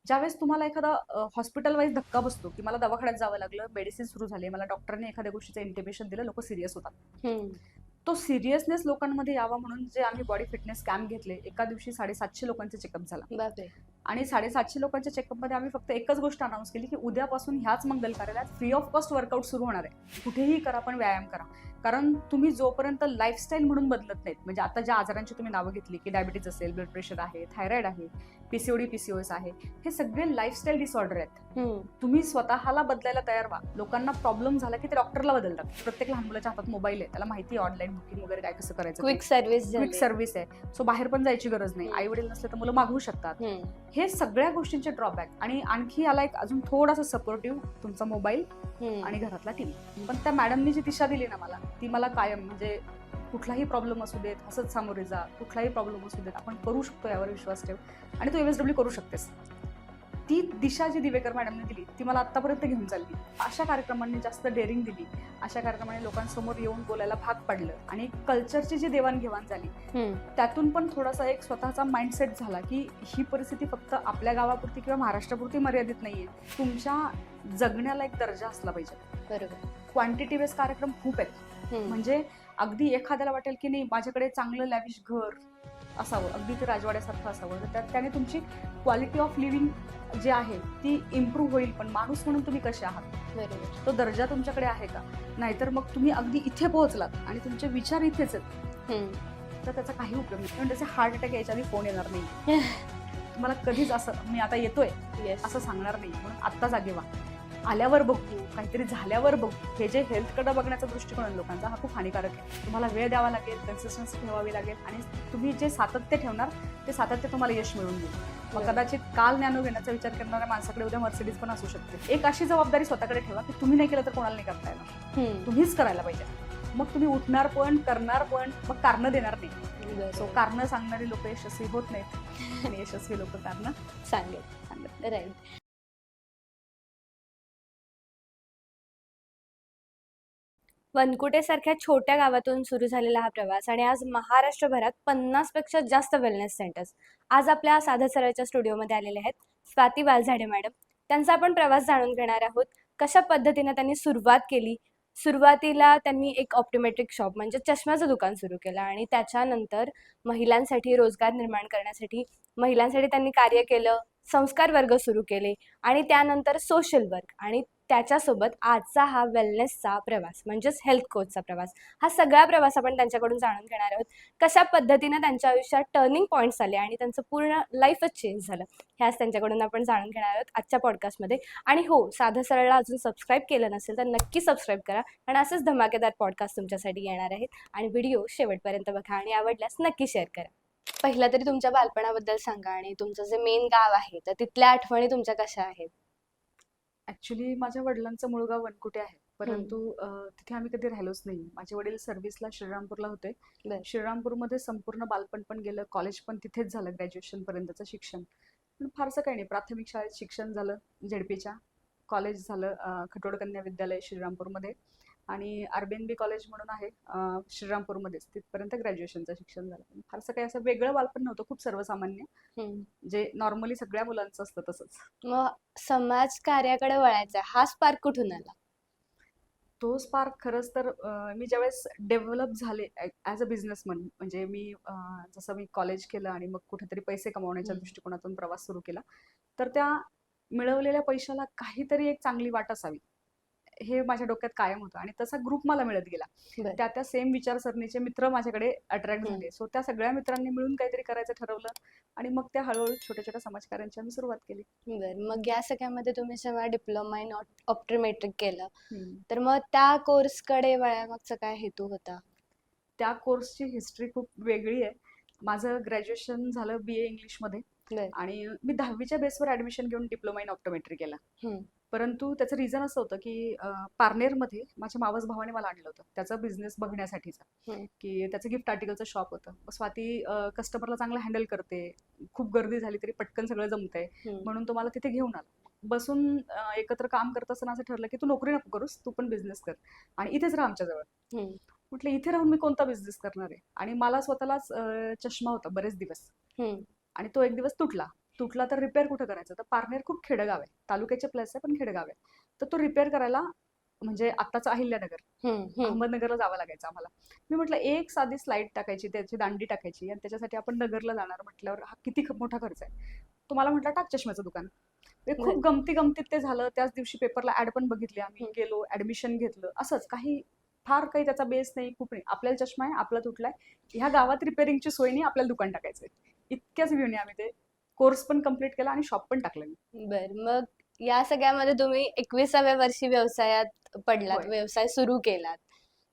ज्यावेळेस तुम्हाला एखादा हॉस्पिटल वाईज धक्का बसतो, की मला दवाखान्यात जावं लागलं, मेडिसिन सुरू झाले, मला डॉक्टरने एखाद्या गोष्टीचं इंटिमेशन दिलं, लोक सिरियस होतात. हम्म. तो सिरियसनेस लोकांमध्ये यावा म्हणून जे आम्ही बॉडी फिटनेस कॅम्प घेतले, एका दिवशी 750 लोकांचे चेकअप झाला. बापरे. आणि 750 लोकांच्या चेकअपमध्ये आम्ही फक्त एकच गोष्ट अनाऊन्स केली की उद्यापासून ह्याच मंगल कार्यालयात फ्री ऑफ कॉस्ट वर्कआउट सुरू होणार आहे. कुठेही करा, पण व्यायाम करा. कारण तुम्ही जोपर्यंत लाईफस्टाईल म्हणून बदलत नाहीत, म्हणजे आता ज्या आजारांची तुम्ही नावं घेतली की डायबिटीज असेल, ब्लड प्रेशर आहे, थायरॉइड आहे, पीसीओडी पीसीओएस आहे, हे सगळे लाईफस्टाईल डिसऑर्डर आहेत. तुम्ही स्वतःला बदलायला तयार व्हा. लोकांना प्रॉब्लेम झाला की ते डॉक्टरला बदलतात. प्रत्येक लहान मुलाच्या हातात मोबाईल आहे, त्याला माहिती आहे ऑनलाईन बुकिंग वगैरे काय कसं करायचं. क्विक सर्व्हिस आहे. सो बाहेर पण जायची गरज नाही. आई वडील नसले तर मुलं मागवू शकतात. हे सगळ्या गोष्टींचे ड्रॉबॅक. आणि आणखी याला एक अजून थोडासा सपोर्टिव्ह तुमचा मोबाईल आणि घरातला टीव्ही. पण त्या मॅडमनी जी दिशा दिली ना मला, ती मला कायम, म्हणजे कुठलाही प्रॉब्लेम असू देत हसत सामोरे जा, कुठलाही प्रॉब्लेम असू देत आपण करू शकतो यावर विश्वास ठेव आणि तू MSW करू शकतेस. ती दिशा जी दिवेकर मॅडमने दिली ती मला आतापर्यंत घेऊन चालली. अशा कार्यक्रमांनी जास्त डेअरिंग दिली, अशा कार्यक्रमाने लोकांसमोर येऊन बोलायला भाग पडलं आणि कल्चरची जी देवाणघेवाण झाली त्यातून पण थोडासा एक स्वतःचा माइंडसेट झाला की ही परिस्थिती फक्त आपल्या गावापुरती किंवा महाराष्ट्रापुरती मर्यादित नाहीये. तुमच्या जगण्याला एक दर्जा असला पाहिजे. बरोबर. क्वांटिटी बेस्ड कार्यक्रम खूप आहेत. म्हणजे अगदी एखाद्याला वाटेल की नाही माझ्याकडे चांगलं लॅविश घर असावं, अगदी ते राजवाड्यासारखं असावं, तर त्याने तुमची क्वालिटी ऑफ लिव्हिंग जी आहे ती इम्प्रूव्ह होईल. पण माणूस म्हणून तुम्ही कसे आहात, बरोबर, तो दर्जा तुमच्याकडे आहे का? नाहीतर मग तुम्ही अगदी इथे पोहोचलात आणि तुमचे विचार इथेच आहेत तर त्याचा काही उपयोग नाही. कारण त्याचे हार्ट अटॅक यायच्या आधी फोन येणार नाही. तुम्हाला कधीच असं मी आता येतोय असं सांगणार नाही. म्हणून आत्ता जागे व्हा. आल्यावर बघू, काहीतरी झाल्यावर बघू. हे जे हेल्थकडे बघण्याचा दृष्टिकोन आहे लोकांचा, हा खूप हानिकारक आहे. तुम्हाला वेळ द्यावा लागेल, कन्सिस्टन्सी ठेवावी लागेल आणि तुम्ही जे सातत्य ठेवणार ते सातत्य तुम्हाला यश मिळवून देईल. मग कदाचित काल नॅनो घेण्याचा विचार करणाऱ्या माणसाकडे उद्या मर्सिडीज पण असू शकते. एक अशी जबाबदारी स्वतःकडे ठेवा की तुम्ही नाही केलं तर कोणाला नाही करता येणार, तुम्हीच करायला पाहिजे. मग तुम्ही उठणार पण, करणार पण, मग कारणं देणार नाही. सो कारणं सांगणारी लोक यशस्वी होत नाहीत आणि यशस्वी लोक कारणं सांगत. राईट. वनकुटे सारख्या छोट्या गावातून सुरू झालेला हा प्रवास आणि आज महाराष्ट्रभरात 50 पेक्षा जास्त वेलनेस सेंटर्स. आज आपल्या साधा सरळच्या स्टुडिओमध्ये आलेले आहेत स्वाती वालझाडे मॅडम. त्यांचा आपण प्रवास जाणून घेणार आहोत. कशा पद्धतीने त्यांनी सुरुवात केली. सुरुवातीला त्यांनी एक ऑप्टोमेट्रिक शॉप म्हणजे चष्म्याचं दुकान सुरू केलं आणि त्याच्यानंतर महिलांसाठी रोजगार निर्माण करण्यासाठी महिलांसाठी त्यांनी कार्य केलं, संस्कार वर्ग सुरू केले आणि त्यानंतर सोशल वर्क आणि त्याच्यासोबत आजचा हा वेलनेसचा प्रवास म्हणजेच हेल्थ कोचचा प्रवास. हा सगळा प्रवास आपण त्यांच्याकडून जाणून घेणार आहोत. कशा पद्धतीने त्यांच्या आयुष्यात टर्निंग पॉईंट्स आले आणि त्यांचं पूर्ण लाईफच चेंज झालं, ह्याच त्यांच्याकडून आपण जाणून घेणार आहोत आजच्या पॉडकास्टमध्ये. आणि हो, साधं सरळला अजून सबस्क्राईब केलं नसेल तर नक्की सबस्क्राईब करा आणि असंच धमाकेदार पॉडकास्ट तुमच्यासाठी येणार आहेत. आणि व्हिडिओ शेवटपर्यंत बघा आणि आवडल्यास नक्की शेअर करा. पहिला तरी तुमच्या बालपणाबद्दल सांगा आणि तुमचं जे मेन गाव आहे तर तिथल्या आठवणी तुमच्या कशा आहेत? ऍक्च्युली माझ्या वडिलांचं मूळ गाव वनकुटे आहे, परंतु तिथे आम्ही कधी राहिलोच नाही. माझे वडील सर्व्हिसला श्रीरामपूरला होते. श्रीरामपूरमध्ये संपूर्ण बालपण पण गेलं, कॉलेज पण तिथेच झालं, ग्रॅज्युएशन पर्यंतचं शिक्षण. पण फारसं काही नाही. प्राथमिक शाळेत शिक्षण झालं झेडपीच्या, कॉलेज झालं खटोड कन्या विद्यालय श्रीरामपूरमध्ये आणि RBNB कॉलेज म्हणून आहे श्रीरामपूरमध्येच, तिथपर्यंत ग्रॅज्युएशनचं शिक्षण झालं. फारसं काही असं वेगळं बालपण नव्हतं, खूप सर्वसामान्य, जे नॉर्मली सगळ्या मुलांचं असतं तसंच. मग समाज कार्याकडे वळायचा हा स्पार्क कुठून आला? तो स्पार्क खरंच तर मी ज्यावेळेस डेव्हलप झाले ॲज अ बिझनेसमन, म्हणजे मी जसं मी कॉलेज केलं आणि मग कुठेतरी पैसे कमावण्याच्या दृष्टिकोनातून प्रवास सुरू केला, तर त्या मिळवलेल्या पैशाला काहीतरी एक चांगली वाट असावी हे माझ्या डोक्यात कायम होतं. आणि तसा ग्रुप मला मिळत गेला. त्या सेम विचारसरणीचे मित्र माझ्याकडे अट्रॅक्ट झाले. सो त्या सगळ्या मित्रांनी मिळून काहीतरी करायचं ठरवलं आणि मग त्या हळूहळू छोट्या छोट्या समाजकार्यांची आम्ही सुरुवात केली. बरं, मग या सगळ्यामध्ये तुम्ही जेव्हा डिप्लोमा इन ऑप्टोमेट्रिक केलं तर मग त्या कोर्सकडे वळायमागचा काय हेतू होता? त्या कोर्सची हिस्ट्री खूप वेगळी आहे. माझं ग्रॅज्युएशन झालं BA इंग्लिशमध्ये आणि मी 10वीच्या बेसवर ऍडमिशन घेऊन डिप्लोमा इन ऑप्टोमेट्री केला. परंतु त्याचं रिझन असं होतं की पारनेरमध्ये माझ्या मावस भावाने मला आणलं होतं त्याचा बिझनेस बघण्यासाठीचा, की त्याचं गिफ्ट आर्टिकलचं शॉप होतं. स्वाती कस्टमरला चांगलं हँडल करते, खूप गर्दी झाली तरी पटकन सगळं जमतंय, म्हणून तो मला तिथे घेऊन आला. बसून एकत्र काम करत असताना असं ठरलं की तू नोकरी नको करूस, तू पण बिझनेस कर आणि इथेच राहा आमच्याजवळ. म्हटलं इथे राहून मी कोणता बिझनेस करणार आहे. आणि मला स्वतःलाच चष्मा होता बरेच दिवस आणि तो एक दिवस तुटला. तुटला तर रिपेअर कुठं करायचं, तर पारनेर खूप खेडेगाव आहे, तालुक्याचे प्लेस आहे पण खेडेगाव आहे. तर तो रिपेअर करायला म्हणजे आत्ताचं अहिल्यानगर, अहमदनगरला जावं लागायचं आम्हाला. मी म्हटलं एक साधी स्लाईड टाकायची, त्याची दांडी टाकायची आणि त्याच्यासाठी आपण नगरला जाणार म्हटल्यावर हा किती मोठा खर्च आहे. तो मला म्हटला टाक चष्म्याचं दुकान. खूप गमतीत ते झालं. त्याच दिवशी पेपरला ऍड पण बघितली आम्ही, गेलो ऍडमिशन घेतलं. असंच काही फार काही त्याचा बेस नाही, खूप नाही. आपल्याला चष्मा आहे, आपला तुटलाय, ह्या गावात रिपेअरिंगची सोय नाही, आपल्याला दुकान टाकायचंय. इतक्याच व्ह्यूने आम्ही ते कोर्स पण कम्प्लीट केला आणि शॉप पण टाकलं मी. बर, मग या सगळ्यामध्ये तुम्ही 21व्या वर्षी व्यवसायात पडलात, होय. व्यवसाय सुरू केलात.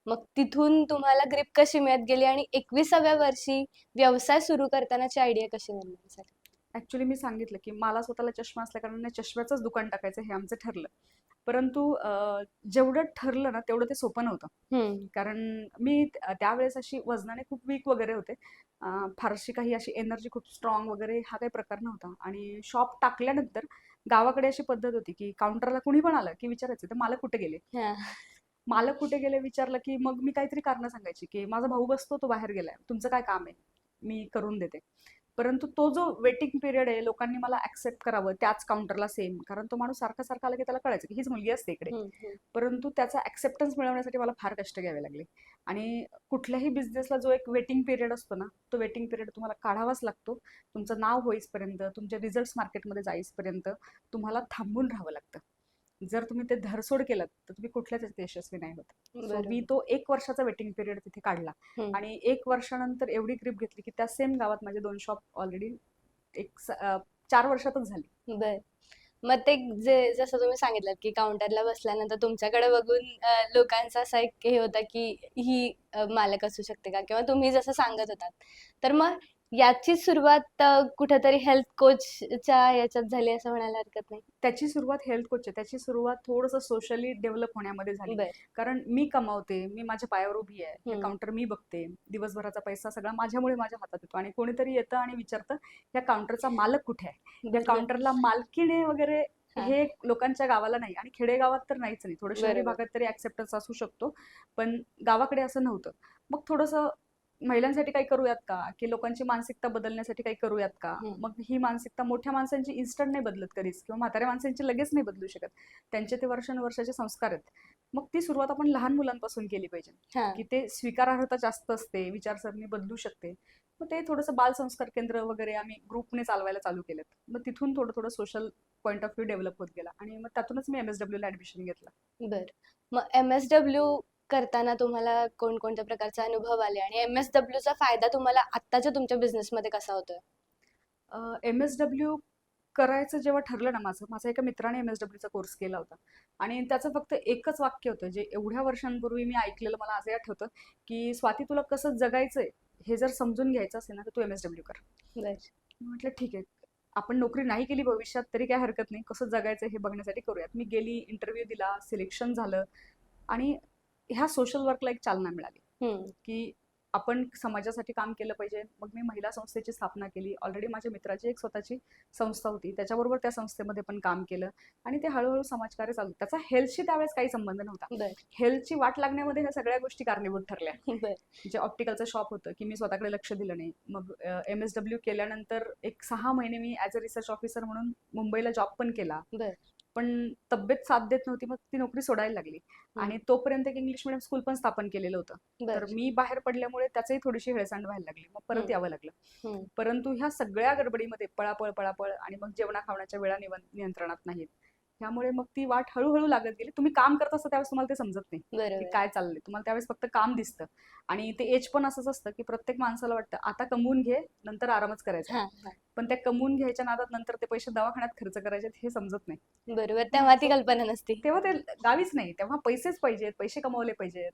मग तिथून तुम्हाला ग्रिप कशी मिळत गेली आणि 21व्या वर्षी व्यवसाय सुरू करतानाची आयडिया कशी निर्माण झाली? ऍक्च्युली मी सांगितलं की मला स्वतःला चष्मा असल्या कारणाने चष्म्याचंच दुकान टाकायचं हे आमचं ठरलं. परंतु जेवढं ठरलं ना तेवढं ते सोपं नव्हतं. कारण मी त्यावेळेस अशी वजनाने खूप वीक वगैरे होते. फारशी काही अशी एनर्जी खूप स्ट्रॉंग वगैरे हा काही प्रकार नव्हता. आणि शॉप टाकल्यानंतर गावाकडे अशी पद्धत होती की काउंटरला कुणी पण आलं की विचारायचं तर मालक कुठे गेले. मालक कुठे गेले विचारलं की मग मी काहीतरी कारण सांगायची की माझा भाऊ बसतो, तो बाहेर गेलाय, तुमचं काय काम आहे, मी करून देते. परंतु तो जो वेटिंग पिरियड आहे, लोकांनी मला ऍक्सेप्ट करावं त्याच काउंटरला सेम, कारण तो माणूस सारखा सारखा आला की त्याला कळायचं की हीच मुलगी असते इकडे. परंतु त्याचा ऍक्सेप्टन्स मिळवण्यासाठी मला फार कष्ट घ्यावे लागले. आणि कुठल्याही बिझनेसला जो एक वेटिंग पिरियड असतो ना, तो वेटिंग पिरियड तुम्हाला काढावाच लागतो. तुमचं नाव होईपर्यंत, तुमचे रिझल्ट मार्केटमध्ये जाईपर्यंत तुम्हाला थांबून राहावं लागतं. जर तुम्ही ते धरसोड केलं तर तुम्ही कुठल्याच याच्यात यशस्वी नाही होत. सो मी तो 1 वर्षाचा वेटिंग पिरियड तिथे काढला. आणि 1 वर्षानंतर एवढी ग्रिप घेतली की त्या सेम गावात माझे 2 शॉप ऑलरेडी 4 वर्षातच झाली. बर, मग ते जसं तुम्ही सांगितलं की काउंटरला बसल्यानंतर तुमच्याकडे बघून लोकांचा असा एक हे होता की ही मालक असू शकते का, किंवा तुम्ही जसं सांगत होतात, तर मग याची सुरुवात कुठेतरी हेल्थ कोचच्या याच्यात झाली असं म्हणायला हरकत नाही? त्याची सुरुवात हेल्थ कोच आहे. त्याची सुरुवात थोडंसं सोशली डेव्हलप होण्यामध्ये झाली. कारण मी कमावते, मी माझ्या पायावर उभी आहे, काउंटर मी बघते, दिवसभराचा पैसा सगळा माझ्यामुळे माझ्या हातात येतो. आणि कोणीतरी येतं आणि विचारतं या काउंटरचा मालक कुठे आहे, या काउंटरला मालकीणे वगैरे, हे लोकांच्या गावाला नाही. आणि खेडेगावात तर नाहीच नाही, थोडं शहरी भागात तरी ऍक्सेप्टन्स असू शकतो, पण गावाकडे असं नव्हतं. मग थोडंसं महिलांसाठी काही करूयात का, की लोकांची मानसिकता बदलण्यासाठी काही करूयात का. मग ही मानसिकता मोठ्या माणसांची इन्स्टंट नाही बदलत कधीच, किंवा म्हाताऱ्या माणसांची लगेच नाही बदलू शकत, त्यांचे ते वर्षानुवर्षाचे संस्कार आहेत. मग ती सुरुवात आपण लहान मुलांपासून केली पाहिजे, की ते स्वीकारार्हता जास्त असते, विचारसरणी बदलू शकते. मग ते थोडंसं बालसंस्कार केंद्र वगैरे आम्ही ग्रुपने चालवायला चालू केलेत. मग तिथून थोडं थोडं social point of view develop होत गेला. आणि मग त्यातूनच मी MSW ला ऍडमिशन घेतलं. बर, मग MSW करताना तुम्हाला कोणकोणत्या प्रकारचे अनुभव आले आणि MSW चा फायदा तुम्हाला आत्ताच्या तुमच्या बिझनेसमध्ये कसा होतोय? MSW करायचं जेव्हा ठरलं ना माझ्या एका मित्राने MSW चा कोर्स केला होता. आणि त्याचं फक्त एकच वाक्य होतं, जे एवढ्या वर्षांपूर्वी मी ऐकलेलं मला आजही आठवतं, की स्वाती तुला कसं जगायचंय हे जर समजून घ्यायचं असेल ना तर तू MSW कर. म्हटलं ठीक आहे, आपण नोकरी नाही केली भविष्यात तरी काय हरकत नाही, कसं जगायचं हे बघण्यासाठी करूयात. मी गेली, इंटरव्ह्यू दिला, सिलेक्शन झालं. आणि ह्या सोशल वर्कला एक चालना मिळाली की आपण समाजासाठी काम केलं पाहिजे. मग मी महिला संस्थेची स्थापना केली. ऑलरेडी माझ्या मित्राची एक स्वतःची संस्था होती, त्याच्याबरोबर त्या संस्थेमध्ये पण काम केलं. आणि ते हळूहळू समाजकार्य चालू. त्याचा हेल्थशी त्यावेळेस काही संबंध नव्हता. हेल्थची वाट लागण्यामध्ये ह्या सगळ्या गोष्टी कारणीभूत ठरल्या. जे ऑप्टिकलचं शॉप होतं की मी स्वतःकडे लक्ष दिलं नाही. मग MSW केल्यानंतर एक 6 महिने मी ऍज अ रिसर्च ऑफिसर म्हणून मुंबईला जॉब पण केला. पण तब्येत साथ देत नव्हती, मग ती नोकरी सोडायला लागली. आणि तोपर्यंत एक इंग्लिश मिडियम स्कूल पण स्थापन केलेलं होतं. तर मी बाहेर पडल्यामुळे त्याचंही थोडीशी हेळसांड व्हायला लागली, मग परत यावं लागलं. परंतु ह्या सगळ्या गडबडीमध्ये पळापळ आणि मग जेवणा खावण्याच्या वेळा नियंत्रणात नाहीत, त्यामुळे मग ती वाट हळूहळू लागत गेली. तुम्ही काम करत असता त्यावेळेस तुम्हाला ते समजत नाही की काय चाललंय, तुम्हाला त्यावेळेस फक्त काम दिसतं. आणि ते एज पण असंच असतं की प्रत्येक माणसाला वाटतं आता कमवून घे, नंतर आरामच करायचा. पण त्या कमवून घ्यायच्या नादात नंतर ते पैसे दवाखान्यात खर्च करायचे हे समजत नाही. बरोबर, तेव्हा ती कल्पना नसते. तेव्हा ते गावीच नाही, तेव्हा पैसेच पाहिजेत, पैसे कमवले पाहिजेत.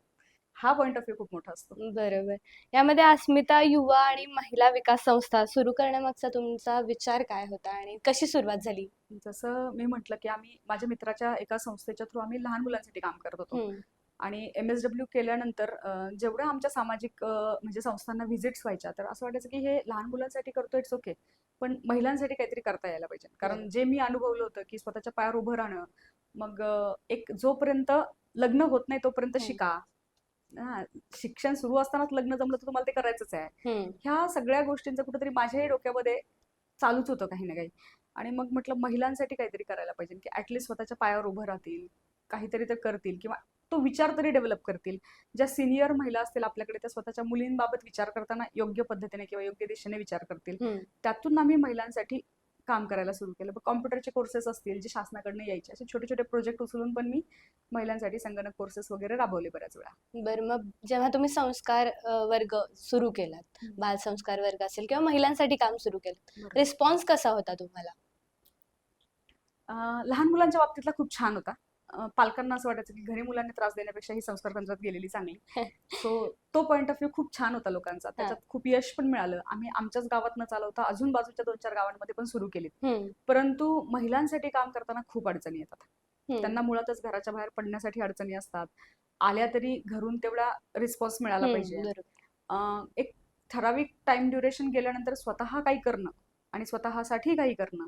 हा पॉइंट ऑफ व्ह्यू खूप मोठा असतो. बरोबर. यामध्ये अस्मिता युवा आणि महिला विकास संस्था सुरू करण्यामागचा तुमचा विचार काय होता आणि कशी सुरुवात झाली? जसं मी म्हटलं की आम्ही माझ्या मित्राच्या एका संस्थेच्या थ्रू आम्ही लहान मुलांसाठी काम करत होतो. आणि MSW केल्यानंतर जेवढं आमच्या सामाजिक म्हणजे संस्थांना व्हिजिट्स व्हायच्या, तर असं वाटायचं की हे लहान मुलांसाठी करतोय इट्स ओके, पण महिलांसाठी काहीतरी करता यायला पाहिजे. कारण जे मी अनुभवलं होतं की स्वतःच्या पायावर उभं राहणं, मग एक जोपर्यंत लग्न होत नाही तोपर्यंत शिका, शिक्षण सुरू असतानाच लग्न जमलं तर तुम्हाला ते करायचंच आहे. ह्या सगळ्या गोष्टींचं कुठेतरी माझ्याही डोक्यामध्ये चालूच होतं काही ना काही. आणि मग म्हटलं महिलांसाठी काहीतरी करायला पाहिजे, की ऍटलीस्ट स्वतःच्या पायावर उभं राहतील, काहीतरी तर करतील किंवा तो विचार तरी डेव्हलप करतील. ज्या सिनियर महिला असतील आपल्याकडे त्या स्वतःच्या मुलींबाबत विचार करताना योग्य पद्धतीने किंवा योग्य दिशेने विचार करतील. त्यातून आम्ही महिलांसाठी काम करायला सुरू केलं. कॉम्प्युटरचे कोर्सेस असतील जे शासनाकडनं यायचे, असे छोटे छोटे प्रोजेक्ट उचलून पण मी महिलांसाठी संगणक कोर्सेस वगैरे राबवले बऱ्याच वेळा. बरं, मग जेव्हा तुम्ही संस्कार वर्ग सुरू केलात, बाल संस्कार वर्ग असेल किंवा महिलांसाठी काम सुरू केलं, रिस्पॉन्स कसा होता तुम्हाला? लहान मुलांच्या बाबतीतला खूप छान होता. पालकांना असं वाटायचं की घरी मुलांनी त्रास देण्यापेक्षा ही संस्कार केंद्रात गेलेली चांगली. सो तो पॉईंट ऑफ व्ह्यू खूप छान होता लोकांचा. त्याच्यात खूप यश पण मिळालं. आम्ही आमच्याच गावात न चालवता अजून बाजूच्या 2-4 गावांमध्ये पण सुरू केलीत. परंतु महिलांसाठी काम करताना खूप अडचणी येतात. त्यांना मुळातच घराच्या बाहेर पडण्यासाठी अडचणी असतात. आल्या तरी घरून तेवढा रिस्पॉन्स मिळाला पाहिजे. एक ठराविक टाइम ड्युरेशन गेल्यानंतर स्वतः काही करणं आणि स्वतःसाठी काही करणं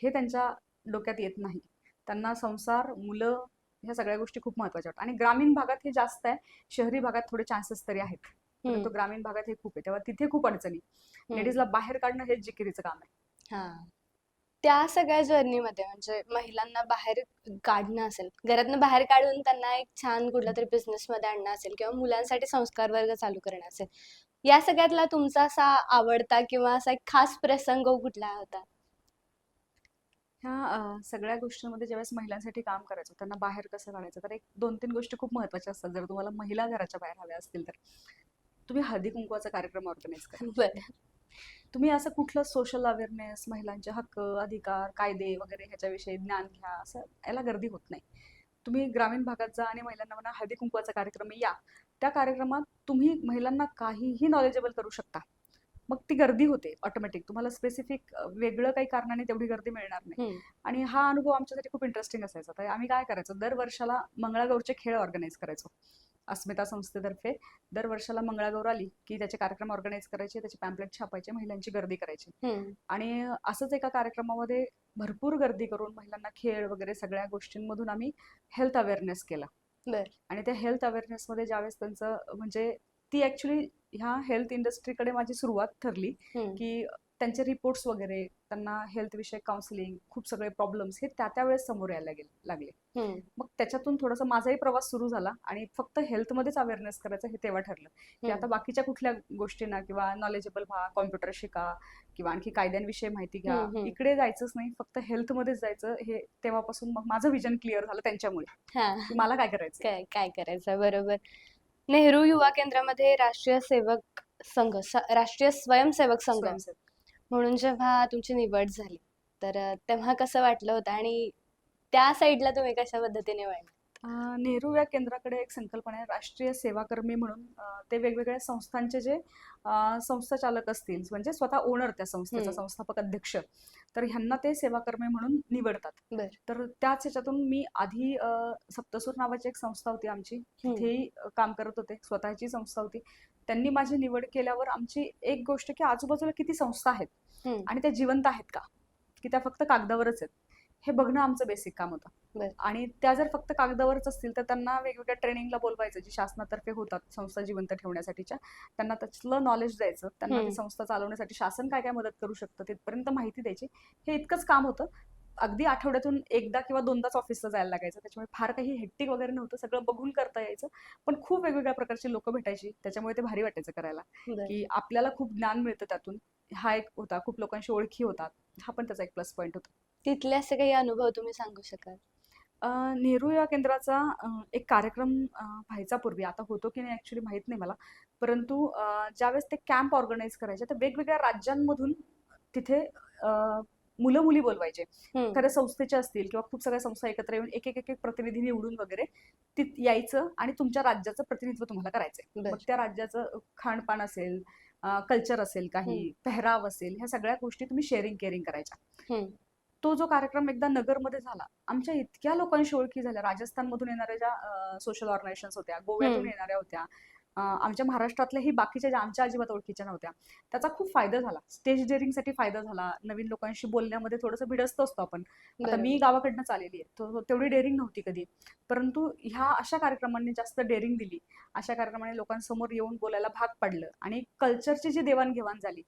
हे त्यांच्या डोक्यात येत नाही. त्यांना संसार, मुलं ह्या सगळ्या गोष्टी खूप महत्वाच्या वाटतात. आणि ग्रामीण भागात हे जास्त आहे, शहरी भागात थोडे चान्सेस तरी आहेत, परंतु ग्रामीण भागात हे खूप आहे. तेव्हा तिथे खूप अडचणी. लेडीजला बाहेर काढणं हेच जिकिरीचं काम आहे. त्या सगळ्या जर्नीमध्ये म्हणजे महिलांना बाहेर काढणं असेल, घरातनं बाहेर काढून त्यांना एक छान कुठला तरी बिझनेस मध्ये आणणं असेल किंवा मुलांसाठी संस्कार वर्ग चालू करणं असेल, या सगळ्यातला तुमचा असा आवडता किंवा असा एक खास प्रसंग कुठला होता? ह्या सगळ्या गोष्टींमध्ये ज्यावेळेस महिलांसाठी काम करायचं, त्यांना बाहेर कसं काढायचं, तर एक 2-3 गोष्टी खूप महत्वाच्या असतात. जर तुम्हाला महिला घराच्या बाहेर हव्या असतील तर तुम्ही हळदी कुंकवाचा कार्यक्रम ऑर्गनाईज करा. तुम्ही असं कुठलं सोशल अवेअरनेस, महिलांचे हक्क, अधिकार, कायदे वगैरे ह्याच्याविषयी ज्ञान घ्या, असं याला गर्दी होत नाही. तुम्ही ग्रामीण भागात जा आणि महिलांना म्हणा हळदी कुंकवाचा कार्यक्रम या. त्या कार्यक्रमात तुम्ही महिलांना काहीही नॉलेजेबल करू शकता. मग ती गर्दी होते ऑटोमॅटिक. तुम्हाला स्पेसिफिक वेगळं काही कारणाने तेवढी गर्दी मिळणार नाही. आणि हा अनुभव आमच्यासाठी खूप इंटरेस्टिंग असायचा. तर आम्ही काय करायचो, दर वर्षाला मंगळागौरचे खेळ ऑर्गनाईज करायचो. अस्मिता संस्थेतर्फे दर वर्षाला मंगळागौर आली की त्याचे कार्यक्रम ऑर्गनाईज करायचे, त्याचे पॅम्पलेट छापायचे, महिलांची गर्दी करायची. आणि असंच एका कार्यक्रमामध्ये भरपूर गर्दी करून महिलांना खेळ वगैरे सगळ्या गोष्टींमधून आम्ही हेल्थ अवेअरनेस केला. आणि त्या हेल्थ अवेअरनेसमध्ये ज्यावेळेस त्यांचं म्हणजे ती ऍक्च्युली ह्या हेल्थ इंडस्ट्रीकडे माझी सुरुवात ठरली, की त्यांचे रिपोर्ट्स वगैरे, त्यांना हेल्थ विषयक काउन्सिलिंग, खूप सगळे प्रॉब्लेम्स हे त्यावेळेस समोर यायला लागले. मग त्याच्यातून थोडासा माझाही प्रवास सुरू झाला आणि फक्त हेल्थमध्येच अवेअरनेस करायचं हे तेव्हा ठरलं, की आता बाकीच्या कुठल्या गोष्टींना किंवा नॉलेजेबल व्हा, कॉम्प्युटर शिका किंवा आणखी कायद्यांविषयी माहिती घ्या, इकडे जायचंच नाही, फक्त हेल्थमध्येच जायचं. हे तेव्हापासून मग माझं विजन क्लिअर झालं त्यांच्यामुळे, मला काय करायचं काय करायचं. बरोबर. नेहरू युवा केंद्रामध्ये राष्ट्रीय सेवक संघ, राष्ट्रीय स्वयंसेवक संघ म्हणून जेव्हा तुमची निवड झाली, तर तेव्हा कसं वाटलं होतं आणि त्या साईडला तुम्ही कशा पद्धतीने वळला? नेहरू या केंद्राकडे एक संकल्पना आहे राष्ट्रीय सेवाकर्मी म्हणून. ते वेगवेगळ्या संस्थांचे जे संस्थाचालक असतील, म्हणजे स्वतः ओनर त्या संस्थेचा, संस्थापक अध्यक्ष, तर ह्यांना ते सेवाकर्मी म्हणून निवडतात. तर त्याच ह्याच्यातून मी आधी सप्तसूर नावाची एक संस्था होती आमची, तिथेही काम करत होते, स्वतःची संस्था होती. त्यांनी माझी निवड केल्यावर आमची एक गोष्ट की आजूबाजूला किती संस्था आहेत आणि त्या जिवंत आहेत का, की त्या फक्त कागदावरच आहेत, हे बघणं आमचं बेसिक काम होतं. आणि त्या जर फक्त कागदावरच असतील तर त्यांना वेगवेगळ्या ट्रेनिंगला बोलवायचं, जी शासनातर्फे होतात संस्था जिवंत ठेवण्यासाठीच्या, त्यांना त्यातलं नॉलेज द्यायचं, त्यांना ती संस्था चालवण्यासाठी शासन काय काय मदत करू शकतं तिथपर्यंत माहिती द्यायची. हे इतकंच काम होतं. अगदी आठवड्यातून एकदा किंवा दोनदाच ऑफिसला जायला लागायचं, त्याच्यामुळे फार काही हेक्टिक वगैरे नव्हतं, सगळं बघून करता यायचं. पण खूप वेगवेगळ्या प्रकारची लोक भेटायची, त्याच्यामुळे ते भारी वाटायचं करायला, की आपल्याला खूप ज्ञान मिळतं त्यातून. हा एक होता. खूप लोकांशी ओळखी होतात, हा पण त्याचा एक प्लस पॉईंट होता. तिथले असे काही अनुभव तुम्ही सांगू शकाल? नेहरू या केंद्राचा एक कार्यक्रम व्हायचा पूर्वी, आता होतो की नाही ऍक्च्युली माहित नाही मला, परंतु ज्यावेळेस ते कॅम्प ऑर्गनाईज करायचे तर वेगवेगळ्या राज्यांमधून तिथे मुलं मुली बोलवायचे. एखाद्या संस्थेचे असतील किंवा खूप सगळ्या संस्था एकत्र येऊन एक एक एक प्रतिनिधी निवडून वगैरे यायचं आणि तुमच्या राज्याचं प्रतिनिधित्व तुम्हाला करायचंय. मग त्या राज्याचं खाणपान असेल, कल्चर असेल, काही पेहराव असेल, ह्या सगळ्या गोष्टी तुम्ही शेअरिंग केअरिंग करायच्या. तो जो कार्यक्रम एकदा नगरमध्ये झाला, आमच्या इतक्या लोकांशी ओळखी झाल्या. राजस्थानमधून येणाऱ्या ज्या सोशल ऑर्गनायझेशन्स होत्या, गोव्यातून येणाऱ्या होत्या, आमच्या महाराष्ट्रातल्याही बाकीच्या ज्या आमच्या अजिबात ओळखीच्या नव्हत्या त्याचा खूप फायदा झाला. स्टेज डेअरिंगसाठी फायदा झाला. नवीन लोकांशी बोलण्यामध्ये थोडंसं भिडस्त असतो आपण. आता बरोबर. मी गावाकडनं आलेली आहे, तेवढी डेअरिंग नव्हती कधी. परंतु ह्या अशा कार्यक्रमांनी जास्त डेअरिंग दिली. अशा कार्यक्रमाने लोकांसमोर येऊन बोलायला भाग पाडलं आणि कल्चरची जी देवाणघेवाण झाली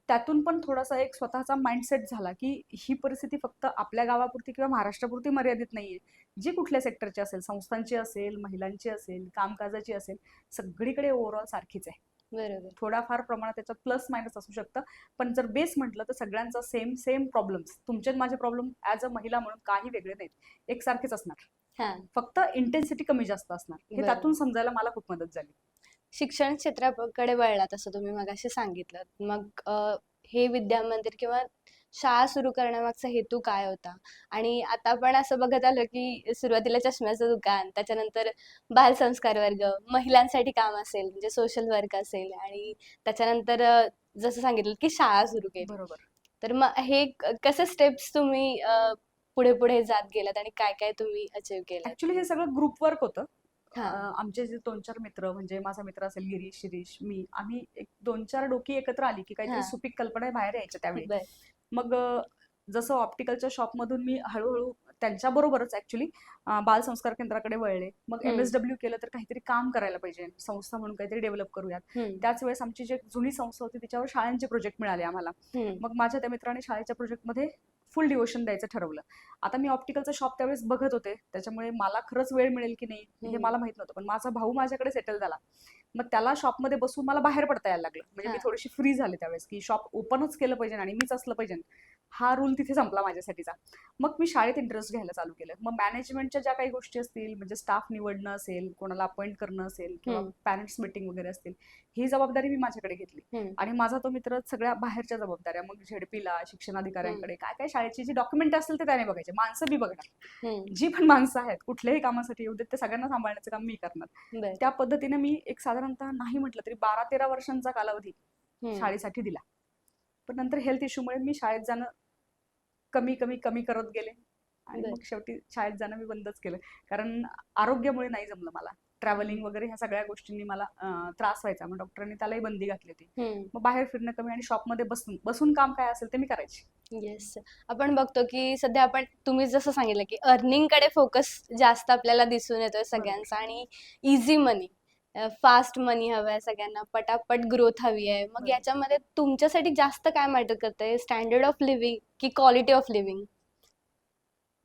त्यातून पण थोडासा एक स्वतःचा माइंडसेट झाला की ही परिस्थिती फक्त आपल्या गावापुरती किंवा महाराष्ट्रापुरती मर्यादित नाहीये. जी कुठल्या सेक्टरची असेल, संस्थांची असेल, महिलांची असेल, कामकाजाची असेल, सगळीकडे ओव्हरऑल सारखीच आहे. बरोबर. थोडाफार प्रमाणात त्याच्यात प्लस मायनस असू शकतं, पण जर बेस म्हटलं तर सगळ्यांचा सेम सेम प्रॉब्लेम्स. तुमचे आणि माझे प्रॉब्लेम ॲज अ महिला म्हणून काही वेगळे नाहीत, एकसारखेच असणार. हा. फक्त इंटेन्सिटी कमी जास्त असणार. हे बरोबर. त्यातून समजायला मला खूप मदत झाली. शिक्षण क्षेत्राकडे वळलात असं तुम्ही मगाशी सांगितलं. मग हे विद्यामंदिर किंवा शाळा सुरू करण्यामागचा हेतू काय होता? आणि आता आपण असं बघत आलो की सुरुवातीला चष्म्याचं दुकान, त्याच्यानंतर बालसंस्कार वर्ग, महिलांसाठी काम असेल म्हणजे सोशल वर्क असेल, आणि त्याच्यानंतर जसं सांगितलं की शाळा सुरू केली. बरोबर. तर मग हे कसे स्टेप्स तुम्ही पुढे पुढे जात गेलात आणि काय काय तुम्ही अचीव केलं? ऍक्च्युली हे सगळं ग्रुप वर्क होतं. हा. आमचे जे 2-4 मित्र, म्हणजे माझा मित्र असेल गिरीश, शिरीष, मी, आम्ही एक 2-4 डोकी एकत्र आली की काहीतरी हा. सुपीक कल्पना बाहेर यायच्या त्यावेळी. बर. मग जसं ऑप्टिकलच्या शॉपमधून मी हळूहळू त्यांच्याबरोबरच ऍक्च्युली बालसंस्कार केंद्राकडे वळले. मग MSW केलं तर काहीतरी काम करायला पाहिजे, संस्था म्हणून काहीतरी डेव्हलप करूयात. त्याच वेळेस आमची जी जुनी संस्था होती त्याच्यावर शाळांचे प्रोजेक्ट मिळाले आम्हाला. मग माझ्या त्या मित्राने शाळेच्या प्रोजेक्टमध्ये फुल डिवोशन द्यायचं ठरवलं. आता मी ऑप्टिकलचं शॉप त्यावेळेस बघत होते, त्याच्यामुळे मला खरंच वेळ मिळेल की नाही हे मला माहित नव्हतं. पण माझा भाऊ माझ्याकडे सेटल झाला. मग त्याला शॉपमध्ये बसून मला बाहेर पडता यायला लागलं. म्हणजे मी थोडीशी फ्री झाले त्यावेळेस की शॉप ओपनच केलं पाहिजे आणि मीच असलं पाहिजे, हा रूल तिथे संपला माझ्यासाठीचा. मग मी शाळेत इंटरेस्ट घ्यायला चालू केलं. मग मॅनेजमेंटच्या ज्या काही गोष्टी असतील, म्हणजे स्टाफ निवडणं असेल, कोणाला अपॉइंट करणं असेल किंवा पॅरेंट्स मीटिंग वगैरे असतील, ही जबाबदारी मी माझ्याकडे घेतली. आणि माझा तो मित्र सगळ्या बाहेरच्या जबाबदाऱ्या, मग झेडपीला, शिक्षणाधिकाऱ्यांकडे काय काय शाळेची जी डॉक्युमेंट असतील ते त्याने बघायचे. माणसं मी बघणार, जी पण माणसं आहेत कुठल्याही कामासाठी येऊ देत, ते सगळ्यांना सांभाळण्याचं काम मी करणार. त्या पद्धतीने मी एक साधारणतः नाही म्हटलं तरी 12-13 वर्षांचा कालावधी शाळेसाठी दिला. पण नंतर हेल्थ इश्यूमुळे मी शाळेत जाणं कमी कमी कमी करत गेले आणि मग शेवटी शाळेत जाणं मी बंदच केलं. कारण आरोग्यामुळे नाही जमलं मला. ट्रॅव्हलिंग वगैरे ह्या सगळ्या गोष्टींनी मला त्रास व्हायचा. मग डॉक्टरांनी त्यालाही बंदी घातली होती. मग बाहेर फिरणं कमी आणि शॉपमध्ये बसून काम काय असेल ते मी करायची. येस. आपण बघतो की सध्या तुम्ही जसं सांगितलं की अर्निंग कडे फोकस जास्त आपल्याला दिसून येतोय सगळ्यांचा, आणि इझी मनी, फास्ट मनी हवंय सगळ्यांना, पटापट ग्रोथ हवी आहे. मग याच्यामध्ये तुमच्यासाठी जास्त काय मॅटर करतंय, स्टँडर्ड ऑफ लिव्हिंग की क्वालिटी ऑफ लिव्हिंग?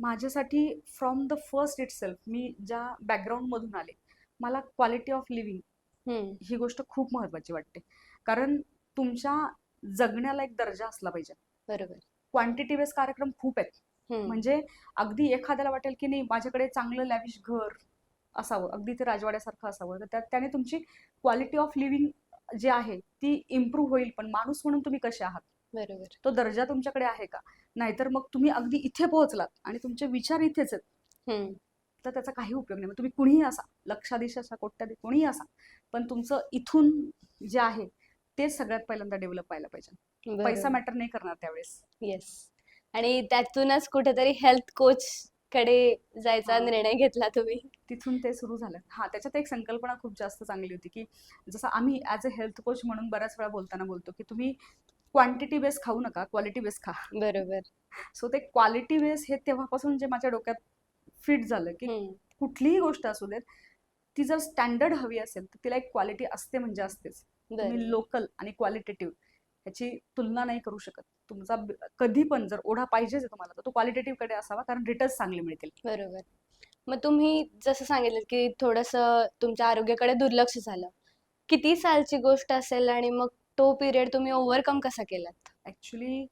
माझ्यासाठी from the first itself, मी ज्या बॅकग्राऊंड मधून आले, मला क्वालिटी ऑफ लिव्हिंग ही गोष्ट खूप महत्वाची वाटते. कारण तुमच्या जगण्याला एक दर्जा असला पाहिजे. बरोबर. क्वांटिटी बेस कार्यक्रम खूप आहेत. म्हणजे अगदी एखाद्याला वाटेल की नाही माझ्याकडे चांगलं लॅविश घर असावं, अगदी ते राजवाड्यासारखं असावं, तर त्याने तुमची क्वालिटी ऑफ लिव्हिंग जी आहे ती इम्प्रूव्ह होईल. पण माणूस म्हणून तुम्ही कसे आहात, बरोबर, तो दर्जा तुमच्याकडे आहे का? नाहीतर मग तुम्ही अगदी इथे पोहोचलात आणि तुमचे विचार इथेच आहेत तर त्याचा काही उपयोग नाही. मग तुम्ही कुणीही असा, लक्षाधीश असा, कोट्याधी कोणीही असा, पण तुमचं इथून जे आहे तेच सगळ्यात पहिल्यांदा डेव्हलप व्हायला पाहिजे. पैसा मॅटर नाही करणार त्यावेळेस. येस. आणि त्यातूनच कुठेतरी हेल्थ कोच कडे जायचा निर्णय घेतला तुम्ही. तिथून ते सुरू झालं. त्याच्यात एक संकल्पना खूप जास्त चांगली होती की जसं आम्ही ऍज अ हेल्थ कोच म्हणून बऱ्याच वेळा बोलताना बोलतो की तुम्ही क्वांटिटी बेस खाऊ नका, क्वालिटी बेस खा. बरोबर. सो ते क्वालिटी बेस हे तेव्हापासून जे माझ्या डोक्यात फिट झालं की कुठलीही गोष्ट असू देत, ती जर स्टँडर्ड हवी असेल तर तिला एक क्वालिटी असते, म्हणजे असतेच. तुम्ही लोकल आणि क्वालिटेटिव्ह ह्याची तुलना नाही करू शकत. तुमचा कधी पण जर ओढा पाहिजेच तुम्हाला तर तो क्वालिटेटिव्ह कडे असावा, कारण रिटर्न्स चांगले मिळतील. बरोबर. मग तुम्ही जसं सांगितलं की थोडंसं तुमच्या आरोग्याकडे दुर्लक्ष झालं, किती सालची गोष्ट असेल आणि मग तो पिरियड तुम्ही ओव्हरकम कसा केलात? ऍक्च्युली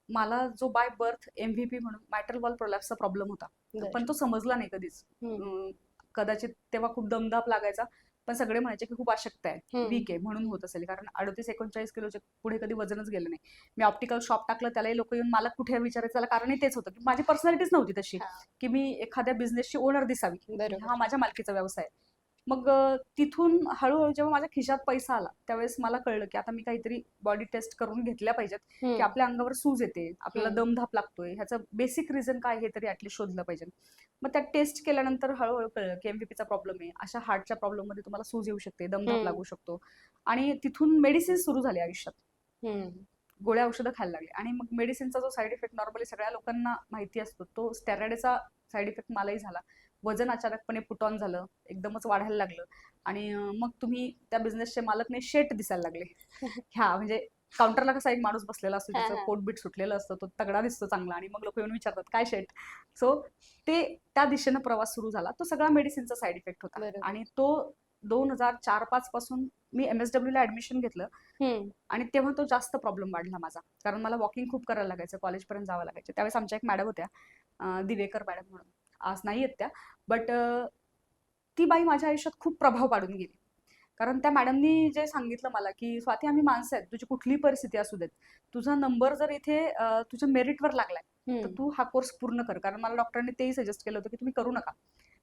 मला जो बाय बर्थ MVP म्हणून मायट्रल वॉल प्रोलॅप्सचा प्रॉब्लेम होता, पण तो समजला नाही कधीच. कदाचित तेव्हा खूप दमदाप लागायचा, पण सगळे म्हणायचे की खूप अशक्त आहे, वीक आहे, म्हणून होत असेल. कारण 38-39 किलोच्या पुढे कधी वजनच गेलं नाही. मी ऑप्टिकल शॉप टाकलं, त्यालाही लोक येऊन मला कुठे विचारायचं, त्याला कारणही तेच होतं की माझी पर्सनॅलिटीच नव्हती तशी की मी एखाद्या बिझनेसची ओनर दिसावी, हा माझ्या मालकीचा व्यवसाय. मग तिथून हळूहळू जेव्हा माझ्या खिशात पैसा आला त्यावेळेस मला कळलं की आता मी काहीतरी बॉडी टेस्ट करून घेतल्या पाहिजेत की आपल्या अंगावर सूज येते, आपल्याला दमधाप लागतोय, ह्याचं बेसिक रिझन काय हे तरी ऍटलीस्ट शोधलं पाहिजे. मग त्या टेस्ट केल्यानंतर हळूहळू कळलं की एमव्हीपीचा प्रॉब्लेम आहे, अशा हार्टच्या प्रॉब्लेम मध्ये तुम्हाला सूज येऊ शकते, दमधाप लागू शकतो. आणि तिथून मेडिसिन सुरू झाली आयुष्यात, गोळ्या औषधं खायला लागले. आणि मग मेडिसिनचा जो साईड इफेक्ट नॉर्मली सगळ्या लोकांना माहिती असतो तो स्टेरॉइडचा साईड इफेक्ट मलाही झाला. वजन अचानकपणे पुट ऑन झालं, एकदमच वाढायला लागलं. आणि मग तुम्ही त्या बिझनेसचे मालकने शेट दिसायला लागले. ह्या म्हणजे काउंटरला कसा एक माणूस बसलेला असतो, त्याचं पोटबीट सुटलेलं असतं, तो तगडा दिसतो चांगला, आणि मग लोक येऊन विचारतात काय शेट. सो ते त्या दिशेनं प्रवास सुरू झाला. तो सगळा मेडिसिनचा साईड इफेक्ट होता. आणि तो 2004-05 पासून मी MSW ला ऍडमिशन घेतलं. आणि तेव्हा तो जास्त प्रॉब्लेम वाढला माझा, कारण मला वॉकिंग खूप करायला लागायचं, कॉलेजपर्यंत जावं लागायचं. त्यावेळेस आमच्या एक मॅडम होत्या, दिवेकर मॅडम म्हणून, आज नाही आहेत त्या, बट ती बाई माझ्या आयुष्यात खूप प्रभाव पाडून गेली. कारण त्या मॅडमनी जे सांगितलं मला की स्वाती, आम्ही माणसं आहेत, तुझी कुठलीही परिस्थिती असू देत, तुझा नंबर जर इथे तुझ्या मेरिटवर लागलाय तर तू हा कोर्स पूर्ण कर. कारण मला डॉक्टरांनी तेही सजेस्ट केलं होतं की तुम्ही करू नका,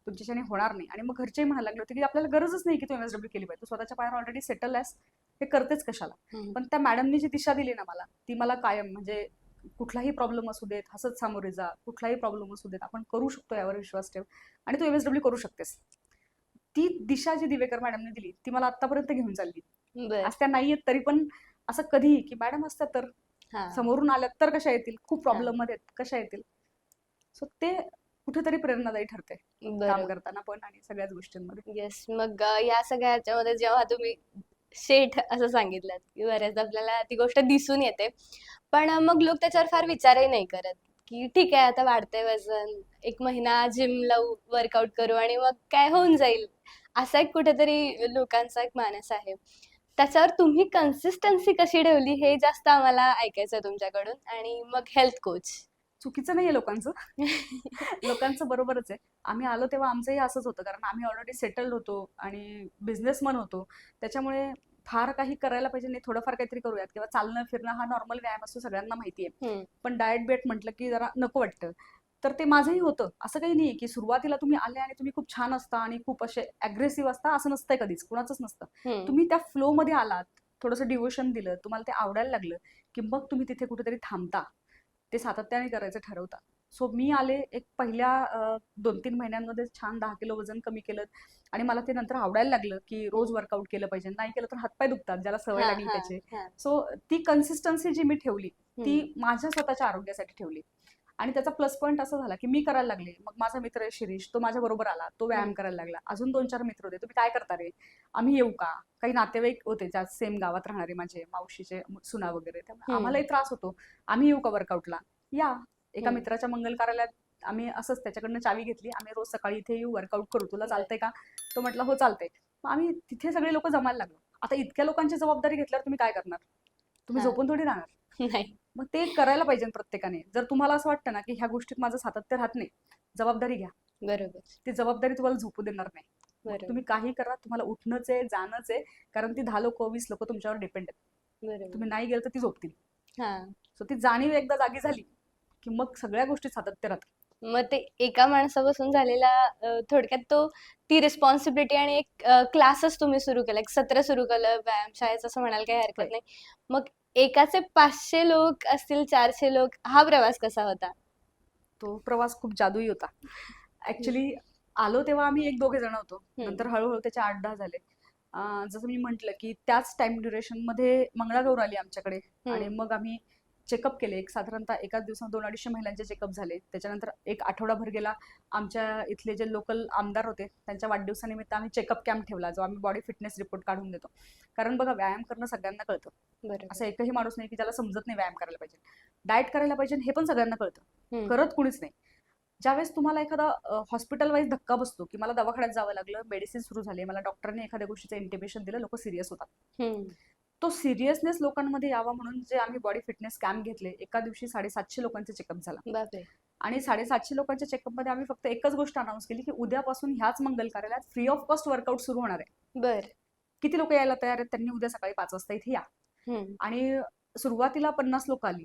तुमच्याच्याने होणार नाही. आणि मग घरचेही म्हणायला लागले होते की आपल्याला गरजच नाही की तू MSW केली पाहिजे, तू स्वतःच्या पायावर ऑलरेडी सेटल आहेस, हे करतेच कशाला. पण त्या मॅडमनी जी दिशा दिली ना मला, ती मला कायम, म्हणजे कुठलाही प्रॉब्लेम असू देत हसत सामोरे जा, कुठलाही प्रॉब्लेम असू देत आपण करू शकतो, यावर विश्वास ठेव आणि तू MSW करू शकतेस. ती दिशा जी दिवेकर मॅडमने दिली ती मला आतापर्यंत घेऊन चालली. आज त्या नाहीयेत तरी पण असं कधी की मॅडम असतात तर समोरून आल्यात तर कशा येतील, खूप प्रॉब्लेम मध्ये कशा येतील. सो ते कुठेतरी प्रेरणादायी ठरते काम करताना पण आणि सगळ्याच गोष्टींमध्ये. येस. मग या सगळ्याच्यामध्ये जेव्हा तुम्ही शेठ असं सांगितलं की बऱ्याचदा आपल्याला ती गोष्ट दिसून येते, पण मग लोक त्याच्यावर फार विचारही नाही करत की ठीक आहे आता वाढतंय वजन, 1 महिना जिम लावू, वर्कआउट करू आणि मग काय होऊन जाईल, असा एक कुठेतरी लोकांचा एक मानस आहे. त्याच्यावर तुम्ही कन्सिस्टन्सी कशी ठेवली हे जास्त आम्हाला ऐकायचं आहे तुमच्याकडून. आणि मग हेल्थ कोच. चुकीचं नाहीये लोकांचं, लोकांचं बरोबरच आहे. आम्ही आलो तेव्हा आमचंही असंच होतं, कारण आम्ही ऑलरेडी सेटल्ड होतो आणि बिझनेसमन होतो. त्याच्यामुळे फार काही करायला पाहिजे नाही, थोडंफार काहीतरी करूयात, किंवा चालणं फिरणं हा नॉर्मल व्यायाम असतो, सगळ्यांना माहिती आहे. पण डाएट बेट म्हटलं की जरा नको वाटतं. तर ते माझंही होतं. असं काही नाहीये की सुरुवातीला तुम्ही आले आणि तुम्ही खूप छान असता आणि खूप असे अग्रेसिव्ह असता, असं नसतंय कधीच, कुणाचंच नसतं. तुम्ही त्या फ्लो मध्ये आलात, थोडंसं डिवोशन दिलं, तुम्हाला ते आवडायला लागलं की मग तुम्ही तिथे कुठेतरी थांबता, ते सातत्याने करायचं ठरवता. सो मी आले, एक पहिल्या 2-3 महिन्यांमध्ये छान 10 किलो वजन कमी केलं आणि मला ते नंतर आवडायला लागलं की रोज वर्कआउट केलं पाहिजे, नाही केलं तर हातपाय दुखतात, ज्याला सवय लागली त्याचे. सो ती कन्सिस्टन्सी जी मी ठेवली ती माझ्या स्वतःच्या आरोग्यासाठी ठेवली. आणि त्याचा प्लस पॉईंट असा झाला की मी करायला लागले, मग माझा मित्र आहे शिरीष, तो माझ्या बरोबर आला, तो व्यायाम करायला लागला. अजून 2-4 मित्र होते, तुम्ही काय करता रे, आम्ही येऊ का. काही नातेवाईक होते ज्या सेम गावात राहणारे, माझे मावशीचे सुना वगैरे, त्यामुळे आम्हालाही त्रास होतो, आम्ही येऊ का वर्कआउटला. या एका मित्राच्या मंगल कार्यालयात आम्ही असंच त्याच्याकडनं चावी घेतली, आम्ही रोज सकाळी इथे येऊ, वर्कआउट करू, तुला चालतंय का. तो म्हटला हो चालतंय. मग आम्ही तिथे सगळे लोक जमायला लागलो. आता इतक्या लोकांची जबाबदारी घेतल्यावर तुम्ही काय करणार, तुम्ही झोपून थोडी राहणार. नाही. मग ते करायला पाहिजे प्रत्येकाने. जर तुम्हाला असं वाटतं ना की ह्या गोष्टीत माझं सातत्य राहत नाही, जबाबदारी घ्या. बरोबर. ती जबाबदारी तुम्हाला झोपू देणार नाही. तुम्ही काही करा, तुम्हाला उठणंच आहे, जाणंच आहे, कारण ती 10 लोक 20 लोक तुमच्यावर डिपेंड आहेत. तुम्ही नाही गेलं तर ती झोपतील. सो ती जाणीव एकदा जागी झाली की मग सगळ्या गोष्टी सातत्य राहतात. मग ते एका माणसापासून झालेला थोडक्यात तो ती रिस्पॉन्सिबिलिटी आणि एक क्लासेस तुम्ही सुरू केला, एक सत्र सुरू केलं व्यायामशाळेचं असं म्हणायला काही हरकत नाही. मग एकाचे 500 लोक असतील, 400 लोक, हा प्रवास कसा होता. तो प्रवास खूप जादुई होता. ऍक्च्युली आलो तेव्हा आम्ही 1-2 जण होतो, नंतर हळूहळू त्याचे 8-10 झाले. जसं मी म्हंटल की त्याच टाइम ड्युरेशन मध्ये मंगळागौर आली आमच्याकडे आणि मग आम्ही चेकअप केले. एक साधारणतः एकाच दिवसात 200-250 महिलांचे चेकअप झाले. त्याच्यानंतर एक आठवडाभर गेला. आमच्या इथले जे लोकल आमदार होते त्यांच्या वाढदिवसानिमित्त आम्ही चेकअप कॅम्प ठेवला, जो आम्ही बॉडी फिटनेस रिपोर्ट काढून देतो. कारण बघा, व्यायाम करणं सगळ्यांना कळतं, असं एकही माणूस नाही की ज्याला समजत नाही व्यायाम करायला पाहिजे, डाएट करायला पाहिजे, हे पण सगळ्यांना कळतं, करत कुणीच नाही. ज्यावेळेस तुम्हाला एखादा हॉस्पिटल वाईज धक्का बसतो की मला दवाखान्यात जावं लागलं, मेडिसिन सुरू झाले, मला डॉक्टरने एखाद्या गोष्टीचं इंटिमेशन दिलं, लोक सिरियस होतात. तो सिरियसनेस लोकांमध्ये यावा म्हणून जे आम्ही बॉडी फिटनेस कॅम्प घेतले, एका दिवशी 750 लोकांचे चेकअप झाला. आणि 750 लोकांच्या चेकअप मध्ये आम्ही फक्त एकच गोष्ट अनाऊन्स केली की उद्यापासून ह्याच मंगल कार्यालयात फ्री ऑफ कॉस्ट वर्कआउट सुरू होणार आहे. किती लोक यायला तयार आहेत, त्यांनी उद्या सकाळी 5 वाजता इथे या. आणि सुरुवातीला 50 लोक आली,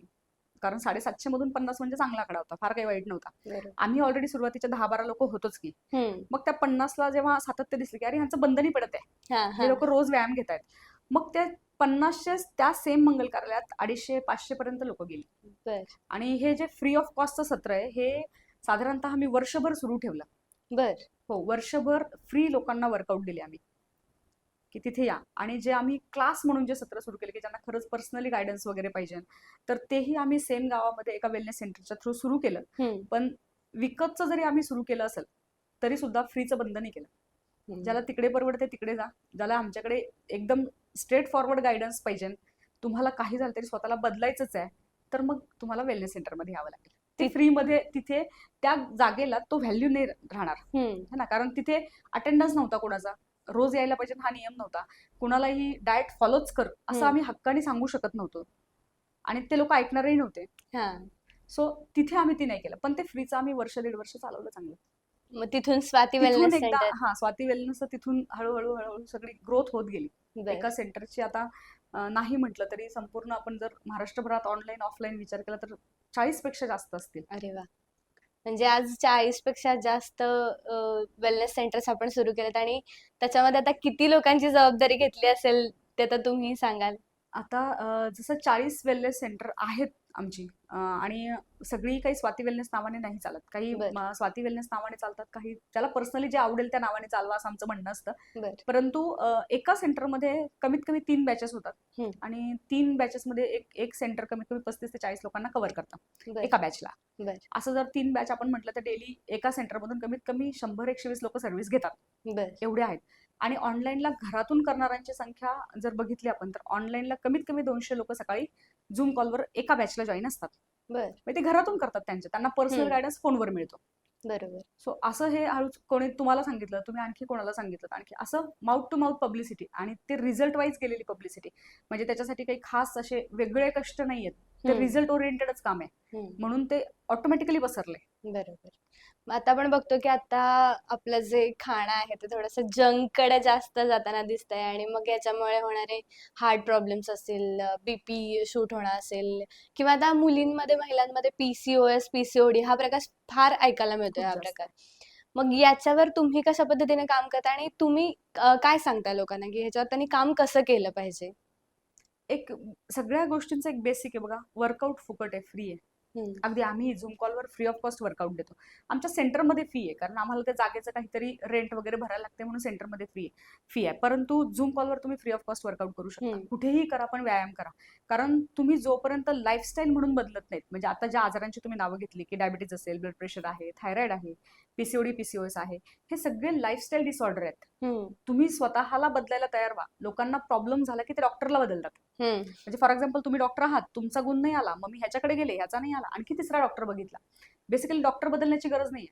कारण 750 मधून 50 म्हणजे चांगला आकडा होता, फार काही वाईट नव्हता. बरोबर. आम्ही ऑलरेडी सुरुवातीच्या 10-12 लोक होतोच की. हम्म. मग त्या 50ला जेव्हा सातत्य दिसले की अरे ह्यांचं बंधनी पडत आहे, हा हे हा लोक रोज व्यायाम घेत आहेत, मग त्या 50च्या त्या सेम मंगल कार्यालयात 250-500 पर्यंत लोक गेली. बर आणि हे जे फ्री ऑफ कॉस्टचं सत्र आहे हे साधारणतः आम्ही वर्षभर सुरू ठेवलं. बर हो, वर्षभर फ्री लोकांना वर्कआउट दिले आम्ही की तिथे या. आणि जे आम्ही क्लास म्हणून जे सत्र सुरू केले की ज्यांना खरंच पर्सनली गायडन्स वगैरे पाहिजे, तर तेही आम्ही सेम गावामध्ये एका वेलनेस सेंटरच्या थ्रू सुरू केलं. हम्म. पण विकतचं जरी आम्ही सुरू केलं असेल तरी सुद्धा फ्रीचं बंद नाही केलं. ज्याला तिकडे परवडते तिकडे जा, ज्याला आमच्याकडे एकदम स्ट्रेट फॉरवर्ड गायडन्स पाहिजे, तुम्हाला काही झालं तरी स्वतःला बदलायचंच आहे, तर मग तुम्हाला वेलनेस सेंटरमध्ये यावं लागेल. ते फ्रीमध्ये तिथे त्या जागेला तो व्हॅल्यू नाही राहणार है ना, कारण तिथे अटेंडन्स नव्हता कोणाचा, रोज यायला पाहिजे हा नियम नव्हता, कुणालाही डाएट फॉलोच कर असं आम्ही हक्काने सांगू शकत नव्हतो आणि ते लोक ऐकणारही नव्हते. सो तिथे आम्ही ती नाही केलं, पण ते फ्रीचं आम्ही 1-1.5 वर्ष चालवलं चांगलं. मग तिथून स्वाती तिथून वेलनेस एकदा सेंटर. स्वाती वेलनेस तिथून हळूहळू हळूहळू सगळी ग्रोथ होत गेली. बर. एका सेंटरची आता नाही म्हटलं तरी संपूर्ण आपण जर महाराष्ट्रभरात ऑनलाईन ऑफलाईन विचार केला तर 40 पेक्षा जास्त असतील. अरे वा. म्हणजे आज 40 पेक्षा जास्त वेलनेस सेंटर्स आपण सुरू केलेत आणि त्याच्यामध्ये आता किती लोकांची जबाबदारी घेतली असेल ते तर तुम्ही सांगाल. आता जसं 40 वेलनेस सेंटर आहेत आमची, आणि सगळी काही स्वाती वेलनेस नावाने नाही चालत, काही बर. स्वाती वेलनेस नावाने चालतात, काही त्याला पर्सनली जे आवडेल त्या नावाने चालवा असं आमचं म्हणणं असतं. बर. परंतु एका सेंटरमध्ये कमीत कमी 3 बॅचेस होतात आणि 3 बॅचेसमध्ये एक सेंटर कमीत कमी 35 ते 40 लोकांना कव्हर करतं बर. एका बॅचला. बर. असं जर 3 बॅच आपण म्हटलं तर डेली एका सेंटरमधून कमीत कमी 100-120 लोक सर्व्हिस घेतात. बर. एवढे आहेत. आणि ऑनलाईनला घरातून करणाऱ्यांची संख्या जर बघितली आपण तर ऑनलाईनला कमीत कमी 200 लोक सकाळी झूम कॉलवर एका बॅचला जॉईन असतात. बर. मग ते घरातून करतात, त्यांना पर्सनल गायडन्स फोनवर मिळतो. बरोबर. सो असं हे हळूच कोणी तुम्हाला सांगितलं, तुम्ही आणखी कोणाला सांगितलं, आणखी असं माउथ टू माउथ पब्लिसिटी, आणि ते रिझल्ट वाईज गेलेली पब्लिसिटी, म्हणजे त्याच्यासाठी काही खास असे वेगळे कष्ट नाहीयेत, ते रिझल्ट ओरिएंटेडच काम आहे, म्हणून ते ऑटोमॅटिकली पसरले. बरोबर. मग आता आपण बघतो की आता आपलं जे खाणं आहे ते थोडंसं जंककडे जास्त जाताना दिसतंय आणि मग याच्यामुळे होणारे हार्ट प्रॉब्लेम्स असतील, बीपी शूट होणं असेल, किंवा आता मुलींमध्ये महिलांमध्ये PCOS PCOD हा प्रकार फार ऐकायला मिळतोय. हा प्रकार, मग याच्यावर तुम्ही कशा पद्धतीने काम करता आणि तुम्ही काय सांगता लोकांना की ह्याच्यावर त्यांनी काम कसं केलं पाहिजे? एक सगळ्या गोष्टींचं एक बेसिक आहे बघा, वर्कआउट फुकट आहे, फ्री आहे. अगदी आम्ही झूम कॉलवर फ्री ऑफ कॉस्ट वर्कआउट देतो. आमच्या सेंटरमध्ये फी आहे, कारण आम्हाला त्या जागेचं काहीतरी रेंट वगैरे भरायला लागते, म्हणून सेंटरमध्ये फी आहे. परंतु झूम कॉलवर तुम्ही फ्री ऑफ कॉस्ट वर्कआउट करू शकता. कुठेही करा, पण व्यायाम करा. कारण तुम्ही जोपर्यंत लाईफस्टाईल म्हणून बदलत नाहीत, म्हणजे आता ज्या आजारांची तुम्ही नावं घेतली की डायबिटीज असेल, ब्लड प्रेशर आहे, थायरॉइड आहे, PCOD PCOS आहे, हे सगळे लाईफस्टाईल डिसऑर्डर आहेत. तुम्ही स्वतःला बदलायला तयार व्हा. लोकांना प्रॉब्लेम झाला की ते डॉक्टरला बदलतात. म्हणजे फॉर एक्झाम्पल तुम्ही डॉक्टर आहात, तुमचा गुण नाही आला, मग मी ह्याच्याकडे गेले, ह्याचा नाही आला, आणखी तिसरा डॉक्टर बघितला. बेसिकली डॉक्टर बदलण्याची गरज नाहीये,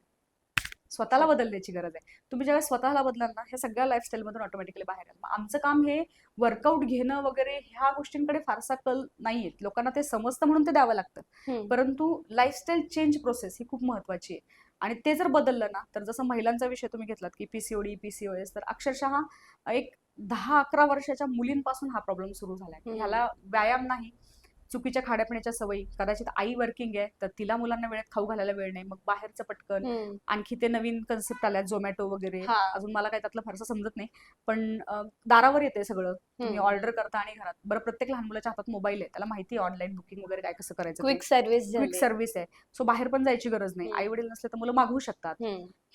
स्वतःला बदलण्याची गरज आहे. तुम्ही जेव्हा स्वतःला बदलाल ना, ह्या सगळ्या लाईफस्टाईल मधून ऑटोमॅटिकली बाहेर याल. आमचं काम हे वर्कआउट घेणं वगैरे ह्या गोष्टींकडे फारसा कल नाहीये, लोकांना ते समजतं म्हणून ते द्यावं लागतं. परंतु लाईफस्टाईल चेंज प्रोसेस ही खूप महत्वाची आहे, आणि ते जर बदललं ना, तर जसं महिलांचा विषय तुम्ही घेतलात की PCOD PCOS, तर अक्षरशः एक 10-11 वर्षाच्या मुलींपासून हा प्रॉब्लेम सुरू झालाय. ह्याला व्यायाम नाही, चुकीच्या खाण्यापिण्याच्या सवयी, कदाचित आई वर्किंग आहे तर तिला मुलांना वेळेत खाऊ घालायला वेळ नाही, मग बाहेरचं पटकन, आणखी ते नवीन कन्सेप्ट आल्यात झोमॅटो वगैरे, अजून मला काही त्यातलं फारसं समजत नाही, पण दारावर येते सगळं, तुम्ही ऑर्डर करता आणि घरात. बरं, प्रत्येक लहान मुलाच्या हातात मोबाईल आहे, त्याला माहिती आहे ऑनलाईन बुकिंग वगैरे काय कसं करायचं, क्विक सर्व्हिस आहे. सो बाहेर पण जायची गरज नाही, आई वडील नसले तर मुलं मागवू शकतात.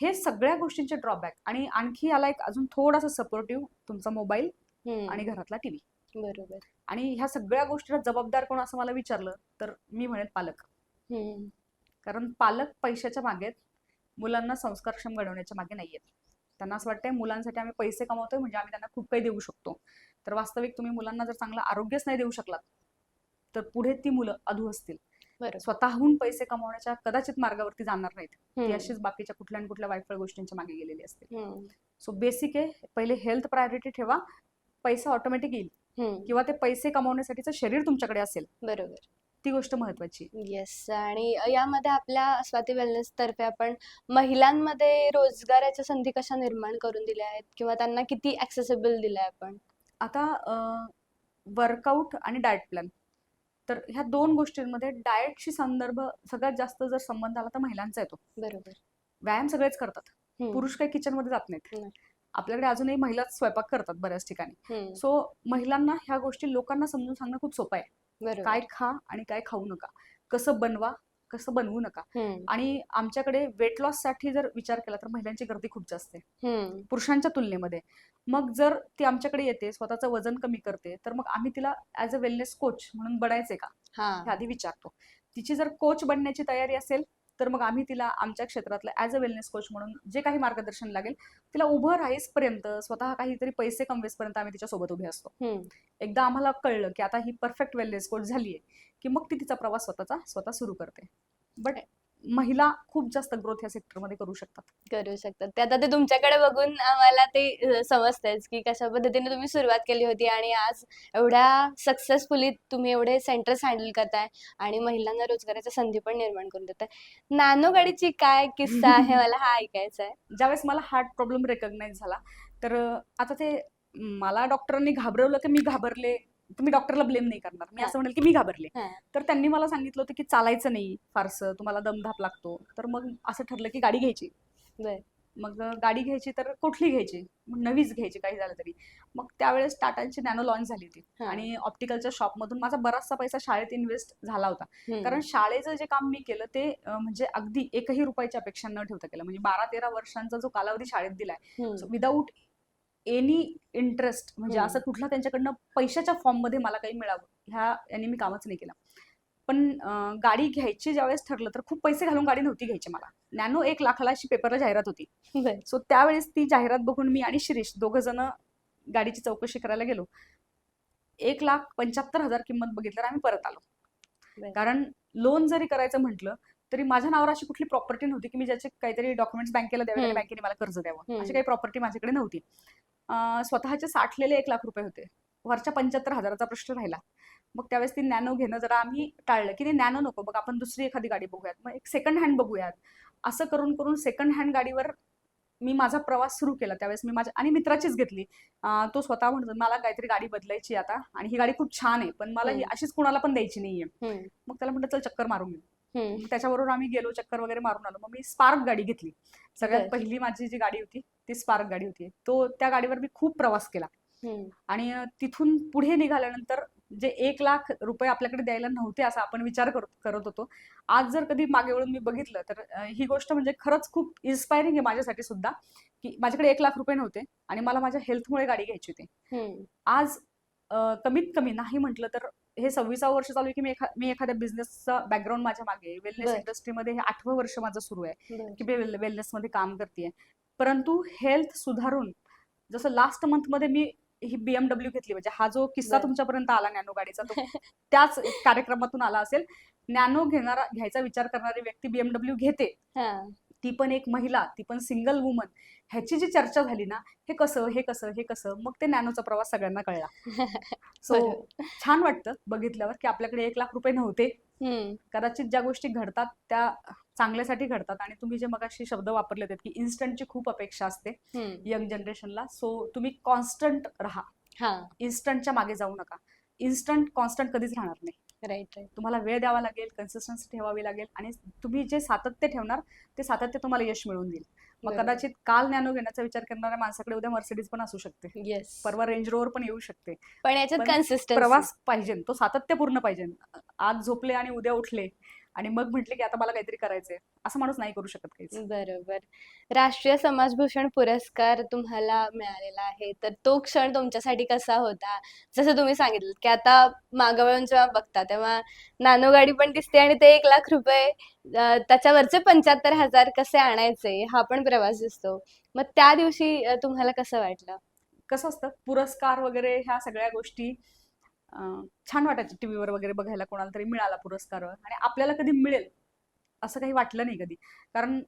हे सगळ्या गोष्टींचे ड्रॉबॅक, आणि आणखी याला एक अजून थोडासा सपोर्टिव्ह तुमचा मोबाईल आणि घरातला टीव्ही. बरोबर. आणि ह्या सगळ्या गोष्टीला जबाबदार कोण असं मला विचारलं तर मी म्हणेन पालक. कारण पालक पैशाच्या मागे, मुलांना संस्कारक्षम घडवण्याच्या मागे नाहीयेत. त्यांना असं वाटतंय मुलांसाठी आम्ही पैसे कमवतोय म्हणजे आम्ही त्यांना खूप काही देऊ शकतो, तर वास्तविक तुम्ही मुलांना जर चांगलं आरोग्यच नाही देऊ शकलात तर पुढे ती मुलं अधू असतील, स्वतःहून पैसे कमवण्याच्या कदाचित मार्गावरती जाणार नाहीत, ती अशीच बाकीच्या कुठल्या आणि कुठल्या वाईफळ गोष्टींच्या मागे गेलेली असते. सो बेसिक आहे, पहिले हेल्थ प्रायोरिटी ठेवा, पैसा ऑटोमॅटिक येईल, किंवा ते पैसे कमवण्यासाठीचं शरीर तुमच्याकडे असेल, बरोबर, ती गोष्ट महत्वाची. येस. आणि यामध्ये आपल्या स्वाती वेलनेस तर्फे आपण महिलांमध्ये रोजगाराच्या संधी कशा निर्माण करून दिल्या आहेत, किंवा त्यांना किती ऍक्सेसिबल दिलाय आपण? आता वर्कआउट आणि डाएट प्लॅन तर ह्या 2 गोष्टींमध्ये डाएटशी संदर्भ सगळ्यात जास्त जर संबंध आला तर महिलांचा येतो. बरोबर. व्यायाम सगळेच करतात, हम्म. पुरुष काही किचनमध्ये जात नाहीत. नाही. आपल्याकडे अजूनही महिलाच स्वयंपाक करतात बऱ्याच ठिकाणी. हम्म. सो महिलांना ह्या गोष्टी लोकांना समजून सांगणं खूप सोपं आहे. बरोबर. काय खा आणि काय खाऊ नका, कसं बनवा, कसं बनवू नका. हम्म. आणि आमच्याकडे वेट लॉस साठी जर विचार केला तर महिलांची गर्दी खूप जास्त आहे हम्म. पुरुषांच्या तुलनेमध्ये. मग जर ती आमच्याकडे येते, स्वतःचं वजन कमी करते, तर मग आम्ही तिला ऍज अ वेलनेस कोच म्हणून बनायचे का हे हा. आधी विचारतो. तिची जर कोच बनण्याची तयारी असेल तर मग आम्ही तिला आमच्या क्षेत्रातलं ऍज अ वेलनेस कोच म्हणून जे काही मार्गदर्शन लागेल तिला उभं राहीसपर्यंत, स्वतः काहीतरी पैसे कमवेसपर्यंत आम्ही तिच्यासोबत उभे असतो. हम्म. एकदा आम्हाला कळलं की आता ही परफेक्ट वेलनेस कोच झालीये की मग ती तिचा प्रवास स्वतः सुरू करते. बट महिला खूप जास्त ग्रोथ या सेक्टरमध्ये करू शकतात. करू शकतात ते. आता ते तुमच्याकडे बघून आम्हाला ते समजतंयच की कशा पद्धतीने तुम्ही सुरुवात केली होती आणि आज एवढ्या सक्सेसफुली तुम्ही एवढे सेंटर्स हँडल करताय आणि महिलांना रोजगाराच्या संधी पण निर्माण करून देताय. नॅनो गाडीची काय किस्सा आहे मला हा ऐकायचा आहे. ज्यावेळेस मला हार्ट प्रॉब्लेम रेकग्नाइज झाला तर आता ते मला डॉक्टरांनी घाबरवलं की मी घाबरले, तुम्ही डॉक्टरला ब्लेम नाही करणार, मी असं म्हणेल की मी घाबरले. तर त्यांनी मला सांगितलं होतं की चालायचं नाही फारसं, तुम्हाला दमधाप लागतो. तर मग असं ठरलं की गाडी घ्यायची. मग गाडी घ्यायची तर कुठली घ्यायची, मग नवीच घ्यायची काही झालं तरी. मग त्यावेळेस टाटांची नॅनो लॉन्च झाली होती आणि ऑप्टिकलच्या शॉपमधून माझा बराचसा पैसा शाळेत इन्व्हेस्ट झाला होता. कारण शाळेचं जे काम मी केलं ते म्हणजे अगदी एकही रुपयाची अपेक्षा न ठेवता केलं. म्हणजे 12-13 वर्षांचा जो कालावधी शाळेत दिलाय विदाऊट एनी इंटरेस्ट, म्हणजे असं कुठला त्यांच्याकडनं पैशाच्या फॉर्म मध्ये मला काही मिळावं ह्या याने मी कामच नाही केलं. पण गाडी घ्यायची ज्यावेळेस ठरलं तर खूप पैसे घालून गाडी नव्हती घ्यायची मला. नॅनो 1 लाखाला अशी पेपरला जाहिरात होती. सो त्यावेळेस ती जाहिरात बघून मी आणि शिरीष दोघं जण गाडीची चौकशी करायला गेलो. 1,75,000 किंमत बघितल्यावर आम्ही परत आलो. कारण लोन जरी करायचं म्हटलं तरी माझ्या नावावर अशी कुठली प्रॉपर्टी नव्हती की मी ज्याचे काहीतरी डॉक्युमेंट्स बँकेला द्यावे आणि बँकेने मला कर्ज द्यावं, अशी काही प्रॉपर्टी माझ्याकडे नव्हती. स्वतःचे साठलेले 1 लाख रुपये होते. वरच्या 75,000चा प्रश्न राहिला. मग त्यावेळेस ती नॅनो घेणं जरा आम्ही टाळलं की ते नॅनो नको, बघ आपण दुसरी एखादी गाडी बघूयात, मग एक सेकंड हँड बघूयात. असं करून करून सेकंड हँड गाडीवर मी माझा प्रवास सुरू केला. त्यावेळेस मी माझ्या आणि मित्राचीच घेतली. तो स्वतः म्हणतो मला काहीतरी गाडी बदलायची आता आणि ही गाडी खूप छान आहे पण मला ही अशीच कुणाला पण द्यायची नाहीये. मग त्याला म्हटलं चल चक्कर मारून घेऊ. त्याच्याबरोबर आम्ही गेलो, चक्कर वगैरे मारून आलो. मग मी स्पार्क गाडी घेतली. सगळ्यात पहिली माझी जी गाडी होती ती स्पार्क गाडी होती. त्या गाडीवर मी खूप प्रवास केला आणि तिथून पुढे निघाल्यानंतर जे 1 लाख रुपये आपल्याकडे द्यायला नव्हते असा आपण विचार करत होतो, आज जर कधी मागे वळून मी बघितलं तर ही गोष्ट म्हणजे खरंच खूप इन्स्पायरिंग आहे माझ्यासाठी सुद्धा की माझ्याकडे 1 लाख रुपये नव्हते आणि मला माझ्या हेल्थमुळे गाडी घ्यायची होती. आज कमीत कमी नाही म्हटलं तर हे 26वं वर्ष चालू आहे की मी एखाद्या बिझनेसचा बॅकग्राऊंड माझ्या मागे, वेलनेस इंडस्ट्रीमध्ये हे 8वं वर्ष माझं सुरू आहे की मी वेलनेस मध्ये काम करते. परंतु हेल्थ सुधारून जसं लास्ट मंथ मध्ये मी ही BMW घेतली, म्हणजे हा जो किस्सा तुमच्यापर्यंत आला नॅनो गाडीचा तो त्याच कार्यक्रमातून आला असेल. नॅनो घ्यायचा विचार करणारी व्यक्ती BMW घेते, ती पण एक महिला, ती पण सिंगल वुमन, ह्याची जी चर्चा झाली ना, हे कसं मग ते नॅनोचा प्रवास सगळ्यांना कळला. सो छान वाटतं बघितल्यावर की आपल्याकडे 1 लाख रुपये नव्हते. कदाचित ज्या गोष्टी घडतात त्या चांगल्यासाठी घडतात. आणि तुम्ही जे मगाशी शब्द वापरले होते की इन्स्टंटची खूप अपेक्षा असते यंग जनरेशनला. सो तुम्ही कॉन्स्टंट राहा, इन्स्टंटच्या मागे जाऊ नका. इन्स्टंट कॉन्स्टंट कधीच राहणार नाही. राईट. तुम्हाला वेळ द्यावा लागेल, कन्सिस्टन्सी ठेवावी लागेल आणि तुम्ही जे सातत्य ठेवणार ते सातत्य तुम्हाला यश मिळवून देईल. मग कदाचित काल नॅनो घेण्याचा विचार करणाऱ्या माणसाकडे उद्या मर्सिडीज पण असू शकते, परवा रेंज रोवर पण येऊ शकते. पण याच्यात कन्सिस्टन्सी प्रवास पाहिजे, तो सातत्यपूर्ण पाहिजे. आज झोपले आणि उद्या उठले आणि मग म्हटले की आता मला काहीतरी करायचंय, असं माणूस नाही करू शकत काही. बरोबर. राष्ट्रीय समाजभूषण पुरस्कार तुम्हाला मिळालेला आहे, तर तो क्षण तुमच्यासाठी कसा होता? जसं तुम्ही सांगितलं की आता मागं वळून जेव्हा बघता तेव्हा नॅनो गाडी पण दिसते आणि ते 1 लाख रुपये त्याच्यावरचे 75,000 कसे आणायचे हा पण प्रवास दिसतो. मग त्या दिवशी तुम्हाला कसं वाटलं? कसं असतं, पुरस्कार वगैरे ह्या सगळ्या गोष्टी छान वाटायचं टीव्हीवर वगैरे बघायला. कोणाला तरी मिळाला पुरस्कार आणि आपल्याला कधी मिळेल असं काही वाटलं नाही कधी. कारण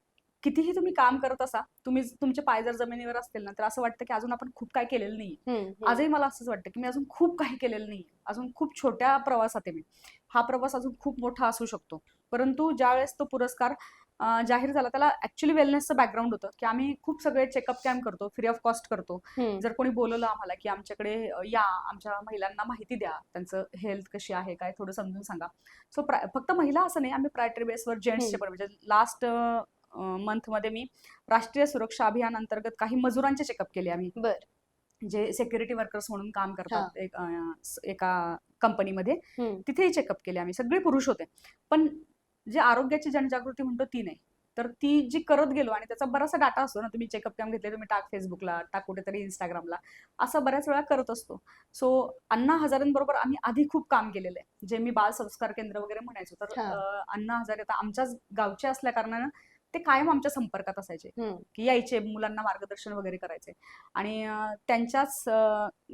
कितीही तुम्ही काम करत असा, तुमचे पाय जर जमिनीवर असतील ना तर असं वाटतं की अजून आपण खूप काय केलेलं नाही. आजही मला असंच वाटतं की मी अजून खूप काही केलेलं नाही, अजून खूप छोट्या प्रवासात आहे मी. हा प्रवास अजून खूप मोठा असू शकतो. परंतु ज्यावेळेस तो पुरस्कार जाहीर झाला त्याला ऍक्च्युली वेलनेसचं बॅकग्राऊंड होतं की आम्ही खूप सगळे चेकअप कॅम्प करतो, फ्री ऑफ कॉस्ट करतो. जर कोणी बोलवलं आम्हाला की आमच्याकडे या, आमच्या महिलांना माहिती द्या, त्यांचं हेल्थ कशी आहे काय थोडं समजून सांगा. सो फक्त महिला असं नाही, आम्ही प्रायोरिटी बेसवर जेंट्सचे पण, म्हणजे लास्ट मंथमध्ये मी राष्ट्रीय सुरक्षा अभियान अंतर्गत काही मजुरांचे चेकअप केले आम्ही, जे सिक्युरिटी वर्कर्स म्हणून काम करतात एका कंपनीमध्ये. तिथेही चेकअप केले आम्ही, सगळे पुरुष होते. पण जे आरोग्याची जनजागृती म्हणतो ती नाही, तर ती जी करत गेलो, आणि त्याचा बराचसा डाटा असतो ना, तुम्ही चेकअप कॅम्प घेतले, तुम्ही टाक फेसबुकला, टाक कुठेतरी इंस्टाग्रामला, असं बऱ्याच वेळा करत असतो. सो अण्णा हजारेंबरोबर आम्ही आधी खूप काम केलेलं आहे, जे मी बाल संस्कार केंद्र वगैरे म्हणायचो. तर अण्णा हजारे आता आमच्याच गावचे असल्या कारणानं ते कायम आमच्या संपर्कात असायचे, की यायचे मुलांना मार्गदर्शन वगैरे करायचे. आणि त्यांच्याच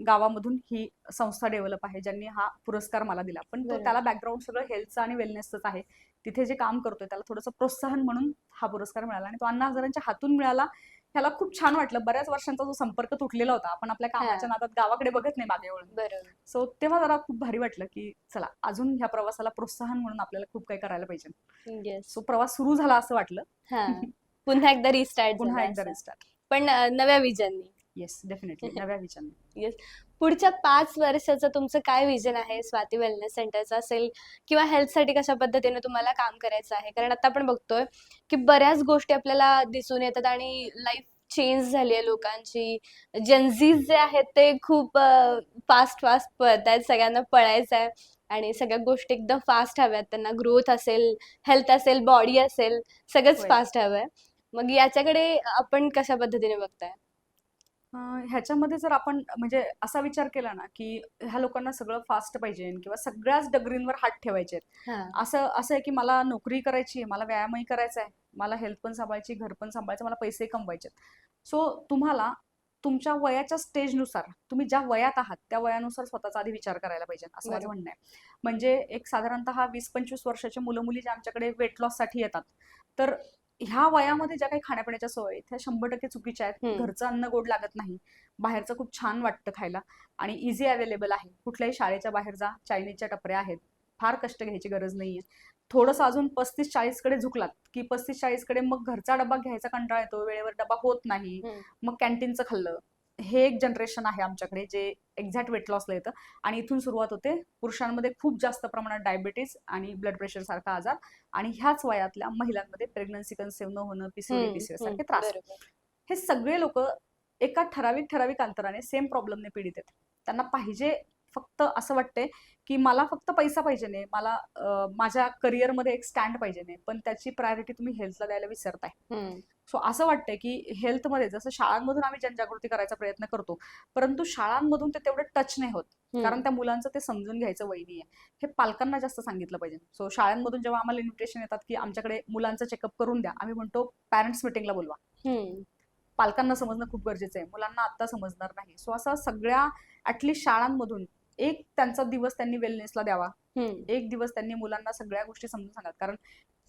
गावामधून ही संस्था डेव्हलप आहे ज्यांनी हा पुरस्कार मला दिला. पण तो त्याला बॅकग्राऊंड सगळं हेल्थचं आणि वेलनेसचंच आहे. तिथे जे काम करतोय त्याला थोडंसं प्रोत्साहन म्हणून हा पुरस्कार मिळाला, आणि तो अण्णा हजारांच्या हातून मिळाला. ह्याला खूप छान वाटलं. बऱ्याच वर्षांचा जो संपर्क तुटलेला होता, आपण आपल्या कामाच्या नादात गावाकडे बघत नाही मागे वळून. सो तेव्हा जरा खूप भारी वाटलं की चला अजून ह्या प्रवासाला प्रोत्साहन म्हणून आपल्याला खूप काही करायला पाहिजे. सो प्रवास सुरू झाला असं वाटलं. पुन्हा एकदा रिस्टार्ट. पण नव्या विजननी. येस, डेफिनेटली नव्या विजननी. येस. पुढच्या 5 वर्षाचं तुमचं काय विजन आहे स्वाती वेलनेस सेंटरचं असेल, किंवा हेल्थसाठी कशा पद्धतीने तुम्हाला काम करायचं आहे? कारण आता आपण बघतोय की बऱ्याच गोष्टी आपल्याला दिसून येतात आणि लाईफ चेंज झाली आहे लोकांची. जेनझीज जे आहेत ते खूप फास्ट पळतायत, सगळ्यांना पळायचं आहे आणि सगळ्या गोष्टी एकदम फास्ट हव्यात. त्यांना ग्रोथ असेल, हेल्थ असेल, बॉडी असेल, सगळंच फास्ट हवंय. मग याच्याकडे आपण कशा पद्धतीने बघताय? ह्याच्यामध्ये जर आपण म्हणजे असा विचार केला ना की ह्या लोकांना सगळं फास्ट पाहिजे किंवा सगळ्याच डगरींवर हात ठेवायचे आहेत, असं आहे की मला नोकरी करायची आहे, मला व्यायामही करायचा आहे, मला हेल्थ पण सांभाळायची, घर पण सांभाळायचं, मला पैसे कमवायचे. सो तुम्हाला तुमच्या वयाच्या स्टेजनुसार, तुम्ही ज्या वयात आहात त्या वयानुसार स्वतःचा आधी विचार करायला पाहिजे, असं माझं म्हणणं आहे. म्हणजे एक साधारणतः 20-25 वर्षाचे मुलं मुली जे आमच्याकडे वेट लॉस साठी येतात, तर ह्या वयामध्ये ज्या काही खाण्यापिण्याच्या सवयी त्या 100% चुकीच्या आहेत. घरचं अन्न गोड लागत नाही, बाहेरचं खूप छान वाटतं खायला आणि इझी अवेलेबल आहे. कुठल्याही शाळेच्या बाहेर जा, चायनीजच्या टपऱ्या आहेत, फार कष्ट घ्यायची गरज नाहीये. थोडंसं अजून 35-40 कडे झुकलात की 35-40 कडे मग घरचा डबा घ्यायचा कंटाळा येतो, वेळेवर डबा होत नाही, मग कॅन्टीनचं खाल्लं. हे एक जनरेशन आहे आमच्याकडे जे एक्झॅक्ट वेट लॉसला येतं, आणि इथून सुरुवात होते. पुरुषांमध्ये खूप जास्त प्रमाणात डायबिटीज आणि ब्लड प्रेशर सारखा आजार, आणि ह्याच वयातल्या महिलांमध्ये प्रेग्नन्सी कन्सिव्ह न होणं, पीसीओडी सारखे त्रास. हे सगळे लोक एका ठराविक अंतराने सेम प्रॉब्लेमने पीडित आहेत. त्यांना पाहिजे फक्त असं वाटतंय की मला फक्त पैसा पाहिजे नाही, मला माझ्या करिअरमध्ये एक स्टँड पाहिजे नाही, पण त्याची प्रायोरिटी तुम्ही हेल्थला द्यायला विसरताय. सो असं वाटतंय की हेल्थमध्ये जसं शाळांमधून आम्ही जनजागृती करायचा प्रयत्न करतो, परंतु शाळांमधून ते तेवढं टच नाही होत, कारण त्या मुलांचं ते समजून घ्यायचं वय नाहीये. हे पालकांना जास्त सांगितलं पाहिजे. सो शाळांमधून जेव्हा आम्हाला इन्व्हिटेशन येतात की आमच्याकडे मुलांचं चेकअप करून द्या, आम्ही म्हणतो पॅरेंट्स मिटिंगला बोलवा. पालकांना समजणं खूप गरजेचं आहे, मुलांना आता समजणार नाही. सो असं सगळ्या ऍटलिस्ट शाळांमधून एक त्यांचा दिवस त्यांनी वेलनेसला द्यावा, एक दिवस त्यांनी मुलांना सगळ्या गोष्टी समजून सांगा. कारण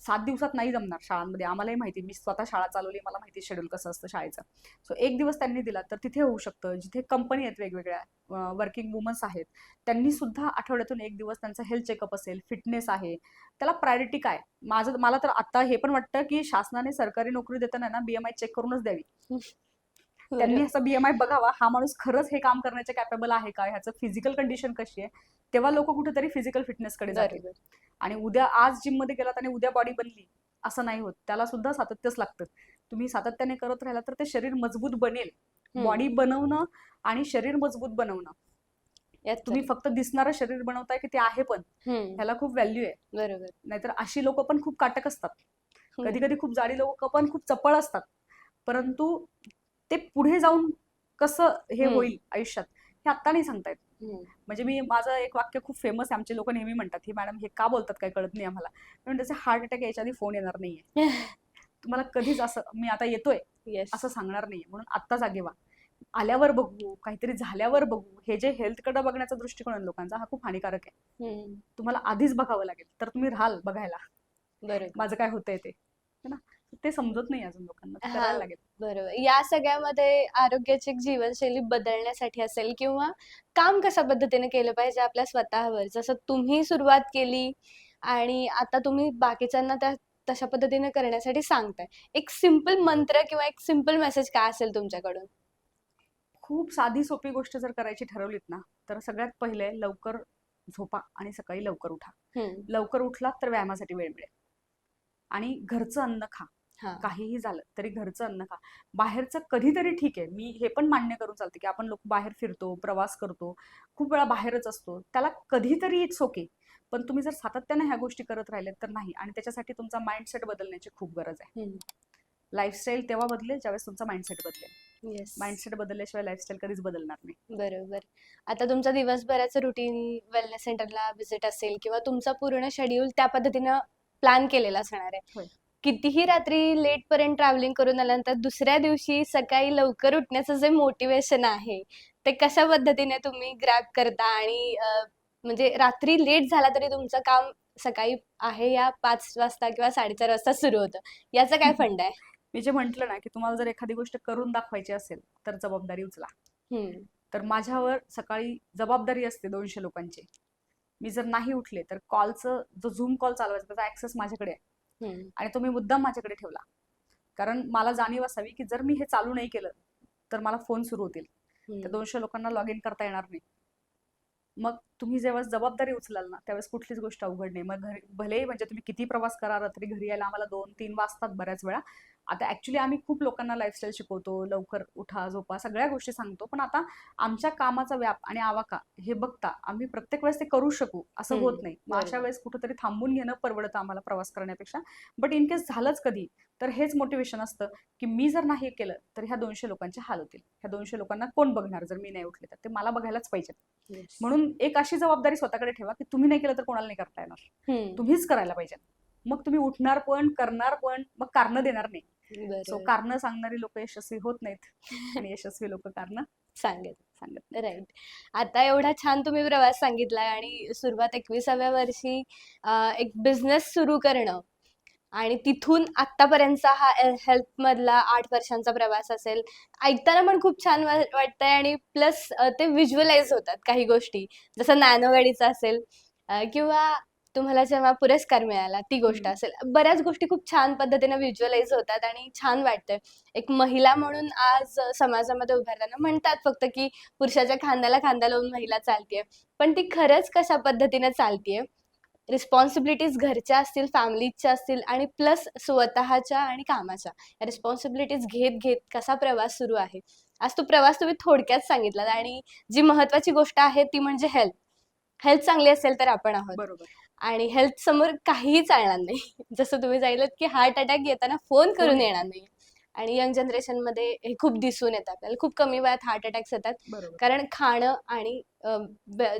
7 दिवसात नाही जमणार शाळांमध्ये, आम्हालाही माहिती, मी स्वतः शाळा चालवली, मला माहिती शेड्यूल कसं असतं शाळेचं. सो एक दिवस त्यांनी दिला तर तिथे होऊ शकतं. जिथे कंपनी आहेत, वेगवेगळ्या वर्किंग वुमन्स आहेत, त्यांनी सुद्धा आठवड्यातून एक दिवस त्यांचा हेल्थ चेकअप असेल, फिटनेस आहे, त्याला प्रायोरिटी काय. मला तर आता हे पण वाटतं की शासनाने सरकारी नोकरी देताना ना BMI चेक करूनच द्यावी. त्यांनी असं BMI बघावा, हा माणूस खरंच हे काम करण्याचे कॅपेबल आहे का, ह्याचं फिजिकल कंडिशन कशी आहे, तेव्हा लोक कुठेतरी फिजिकल फिटनेसकडे जातील. आणि उद्या आज जिम मध्ये गेलात आणि उद्या बॉडी बनली असं नाही होत, त्याला सुद्धा सातत्यच लागतं. तुम्ही सातत्याने करत राहिला तर ते शरीर मजबूत बनेल. बॉडी बनवणं आणि शरीर मजबूत बनवणं, तुम्ही फक्त दिसणारं शरीर बनवताय की ते आहे पण ह्याला खूप व्हॅल्यू आहे. बरोबर. नाहीतर अशी लोक पण खूप काटक असतात, कधी कधी खूप जाडी लोक पण खूप चपळ असतात, परंतु ते पुढे जाऊन कसं हे होईल आयुष्यात हे आत्ता नाही सांगतायत. म्हणजे माझं एक वाक्य खूप फेमस आहे, आमचे लोक नेहमी म्हणतात, ही मॅडम हे का बोलतात काय कळत नाही आम्हाला, पण त्याचे हार्ट अटॅक यायच्या आधी फोन येणार नाहीये. तुम्हाला कधीच असं मी आता येतोय असं सांगणार नाहीये, म्हणून आत्ता जागे व्हा. आल्यावर बघू, काहीतरी झाल्यावर बघू, हे जे हेल्थकडे बघण्याचा दृष्टिकोन आहे लोकांचा हा खूप हानिकारक आहे. तुम्हाला आधीच बघावं लागेल तर तुम्ही राहाल बघायला माझं काय होतंय ते समजत नाही अजून लोकांना, करायला लागेल. बरोबर. या सगळ्यामध्ये आरोग्याची जीवनशैली बदलण्यासाठी असेल किंवा काम कशा पद्धतीने केलं पाहिजे आपल्या स्वतःवर, जसं तुम्ही सुरुवात केली आणि आता तुम्ही बाकीच्यांना त्या तशा पद्धतीने करण्यासाठी सांगताय, एक सिंपल मंत्र किंवा एक सिंपल मेसेज काय असेल तुमच्याकडून? खूप साधी सोपी गोष्ट जर करायची ठरवलीत ना, तर सगळ्यात पहिले लवकर झोपा आणि सकाळी लवकर उठा. लवकर उठलात तर व्यायामासाठी वेळ मिळेल. आणि घरचं अन्न खा. काहीही झालं तरी घरचं अन्न खा. बाहेरचं कधीतरी ठीक आहे, मी हे पण मान्य करून चालते की आपण लोक बाहेर फिरतो, प्रवास करतो, खूप वेळा बाहेरच असतो, त्याला कधीतरी इट्स ओके. पण तुम्ही जर सातत्याने ह्या गोष्टी करत राहिल्यात तर नाही. आणि त्याच्यासाठी तुमचा माइंडसेट बदलण्याची खूप गरज आहे. लाईफस्टाईल तेव्हा बदलेल ज्यावेळेस तुमचा माइंडसेट बदलेल. येस, माइंडसेट बदलल्याशिवाय लाईफस्टाईल कधीच बदलणार नाही. बरोबर. आता तुमचा दिवसभराचं रुटीन वेलनेस सेंटरला व्हिजिट असेल किंवा तुमचा पूर्ण शेड्यूल त्या पद्धतीनं प्लॅन केलेला असणार आहे. होय. कितीही रात्री लेट पर्यंत ट्रॅव्हलिंग करून आल्यानंतर दुसऱ्या दिवशी सकाळी लवकर उठण्याचं जे मोटिवेशन आहे ते कशा पद्धतीने तुम्ही ग्रॅब करता आणि म्हणजे रात्री लेट झाला तरी तुमचं काम सकाळी आहे या 5 वाजता किंवा 4:30 वाजता सुरू होतं, याचा काय फंड आहे? मी जे म्हंटल ना की तुम्हाला जर एखादी गोष्ट करून दाखवायची असेल तर जबाबदारी उचला. तर माझ्यावर सकाळी जबाबदारी असते 200 लोकांची. मी जर नाही उठले तर कॉलचं जो झूम कॉल चालवायचा त्याचा ऍक्सेस माझ्याकडे आहे आणि तो मी मुद्दाम माझ्याकडे ठेवला. कारण मला जाणीव असावी की जर मी हे चालू नाही केलं तर मला फोन सुरू होतील, त्या 200 लोकांना लॉग इन करता येणार नाही. मग तुम्ही जेव्हा जबाबदारी उचलाल ना त्यावेळेस कुठलीच गोष्ट अवघड नाही. मग घरी भलेही म्हणजे तुम्ही किती प्रवास करा तरी घरी यायला आम्हाला 2-3 वाजतात बऱ्याच वेळा. आता ऍक्च्युली आम्ही खूप लोकांना लाईफस्टाईल शिकवतो, लवकर उठा झोपा सगळ्या गोष्टी सांगतो, पण आता आमच्या कामाचा व्याप आणि आवाका हे बघता आम्ही प्रत्येक वेळेस ते करू शकू असं होत नाही. मग अशा वेळेस कुठेतरी थांबून घेणं परवडतं आम्हाला प्रवास करण्यापेक्षा. बट इन केस झालंच कधी तर हेच मोटिवेशन असतं की मी जर नाही केलं तर ह्या 200 लोकांचे हाल होतील. ह्या 200 लोकांना कोण बघणार जर मी नाही उठले तर? ते मला बघायलाच पाहिजे. म्हणून एक अशी जबाबदारी स्वतःकडे ठेवा की तुम्ही नाही केलं तर कोणाला नाही करता येणार, तुम्हीच करायला पाहिजे. मग तुम्ही उठणार पण, करणार पण, मग कारण देणार नाही. सो कारण सांगणारी लोक यशस्वी होत नाहीत आणि यशस्वी लोक कारण सांगत. राईट. आता एवढा छान तुम्ही प्रवास सांगितलाय आणि सुरुवात 21व्या वर्षी एक बिझनेस सुरू करणं आणि तिथून आतापर्यंतचा हा हेल्थ मधला 8 वर्षांचा प्रवास असेल, ऐकताना पण खूप छान वाटतंय आणि प्लस ते व्हिज्युअलाइज होतात काही गोष्टी, जसं नॅनो गाडीचा असेल किंवा तुम्हाला जेव्हा पुरस्कार मिळाला ती गोष्ट असेल, बऱ्याच गोष्टी खूप छान पद्धतीने व्हिज्युअलाइज होतात आणि छान वाटतंय. एक महिला म्हणून आज समाजामध्ये उभारताना म्हणतात फक्त की पुरुषाच्या खांद्याला खांदा लावून महिला चालतीये, पण ती खरंच कशा पद्धतीने चालतीये, रिस्पॉन्सिबिलिटीज घरच्या असतील, फॅमिलीच्या असतील आणि प्लस स्वतःच्या आणि कामाच्या या रिस्पॉन्सिबिलिटीज घेत घेत कसा प्रवास सुरू आहे. आज तो प्रवास तुम्ही थोडक्यात सांगितला आणि जी महत्वाची गोष्ट आहे ती म्हणजे हेल्थ चांगली असेल तर आपण आहोत. बरोबर. आणि हेल्थ समोर काहीही चालणार नाही. जसं तुम्ही सांगितलं की हार्ट अटॅक येताना फोन करून येणार नाही. आणि यंग जनरेशन मध्ये हे खूप दिसून येतं आपल्याला, खूप कमी वयात हार्ट अटॅक्स येतात. कारण खाणं आणि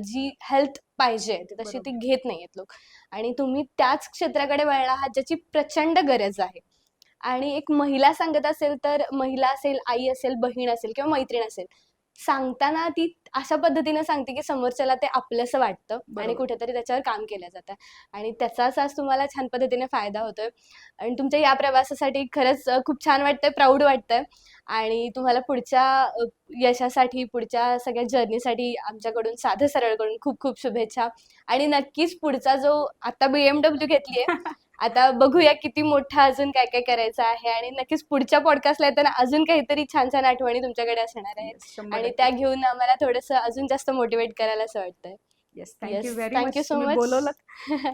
जी हेल्थ पाहिजे तशी ती घेत नाहीयेत लोक. आणि तुम्ही त्याच क्षेत्राकडे वळला आहात ज्याची प्रचंड गरज आहे. आणि एक महिला सांगत असेल तर महिला असेल, आई असेल, बहीण असेल किंवा मैत्रीण असेल, सांगताना ती अशा पद्धतीने सांगते की समोरच्याला ते आपलंसं वाटतं आणि कुठेतरी त्याच्यावर काम केलं जातं आणि त्याचाच आज तुम्हाला छान पद्धतीने फायदा होतोय. आणि तुमच्या या प्रवासासाठी खरंच खूप छान वाटतंय, प्राऊड वाटतंय आणि तुम्हाला पुढच्या यशासाठी, पुढच्या सगळ्या जर्नीसाठी आमच्याकडून साधं सरळकडून खूप खूप शुभेच्छा. आणि नक्कीच पुढचा जो आता BMW घेतलीये आता बघूया किती मोठा अजून काय काय करायचं आहे आणि नक्कीच पुढच्या पॉडकास्टला येताना अजून काहीतरी छान छान आठवणी तुमच्याकडे असणार आहेत आणि त्या घेऊन आम्हाला थोडंसं अजून जास्त मोटिवेट करायला असं वाटतंय. Yes, thank you very much. Thank you so much. बोलवलं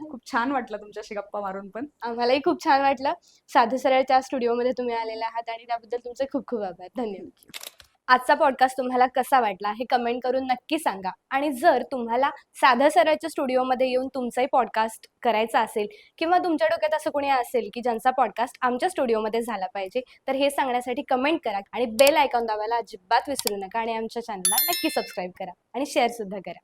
खूप छान वाटलं तुमच्याशी गप्पा मारून. पण आम्हालाही खूप छान वाटलं. साधं सरळच्या स्टुडिओमध्ये तुम्ही आलेला आहात आणि त्याबद्दल तुमचे खूप खूप आभार. धन्यवाद. आजचा पॉडकास्ट तुम्हाला कसा वाटला हे कमेंट करून नक्की सांगा. आणि जर तुम्हाला साधं सरळच्या स्टुडिओमध्ये येऊन तुमचाही पॉडकास्ट करायचा असेल किंवा तुमच्या डोक्यात असं कोणी असेल की ज्यांचा पॉडकास्ट आमच्या स्टुडिओमध्ये झाला पाहिजे, तर हे सांगण्यासाठी कमेंट करा आणि बेल आयकॉन दाबायला अजिबात विसरू नका आणि आमच्या चॅनलला नक्की सबस्क्राईब करा आणि शेअर सुद्धा करा.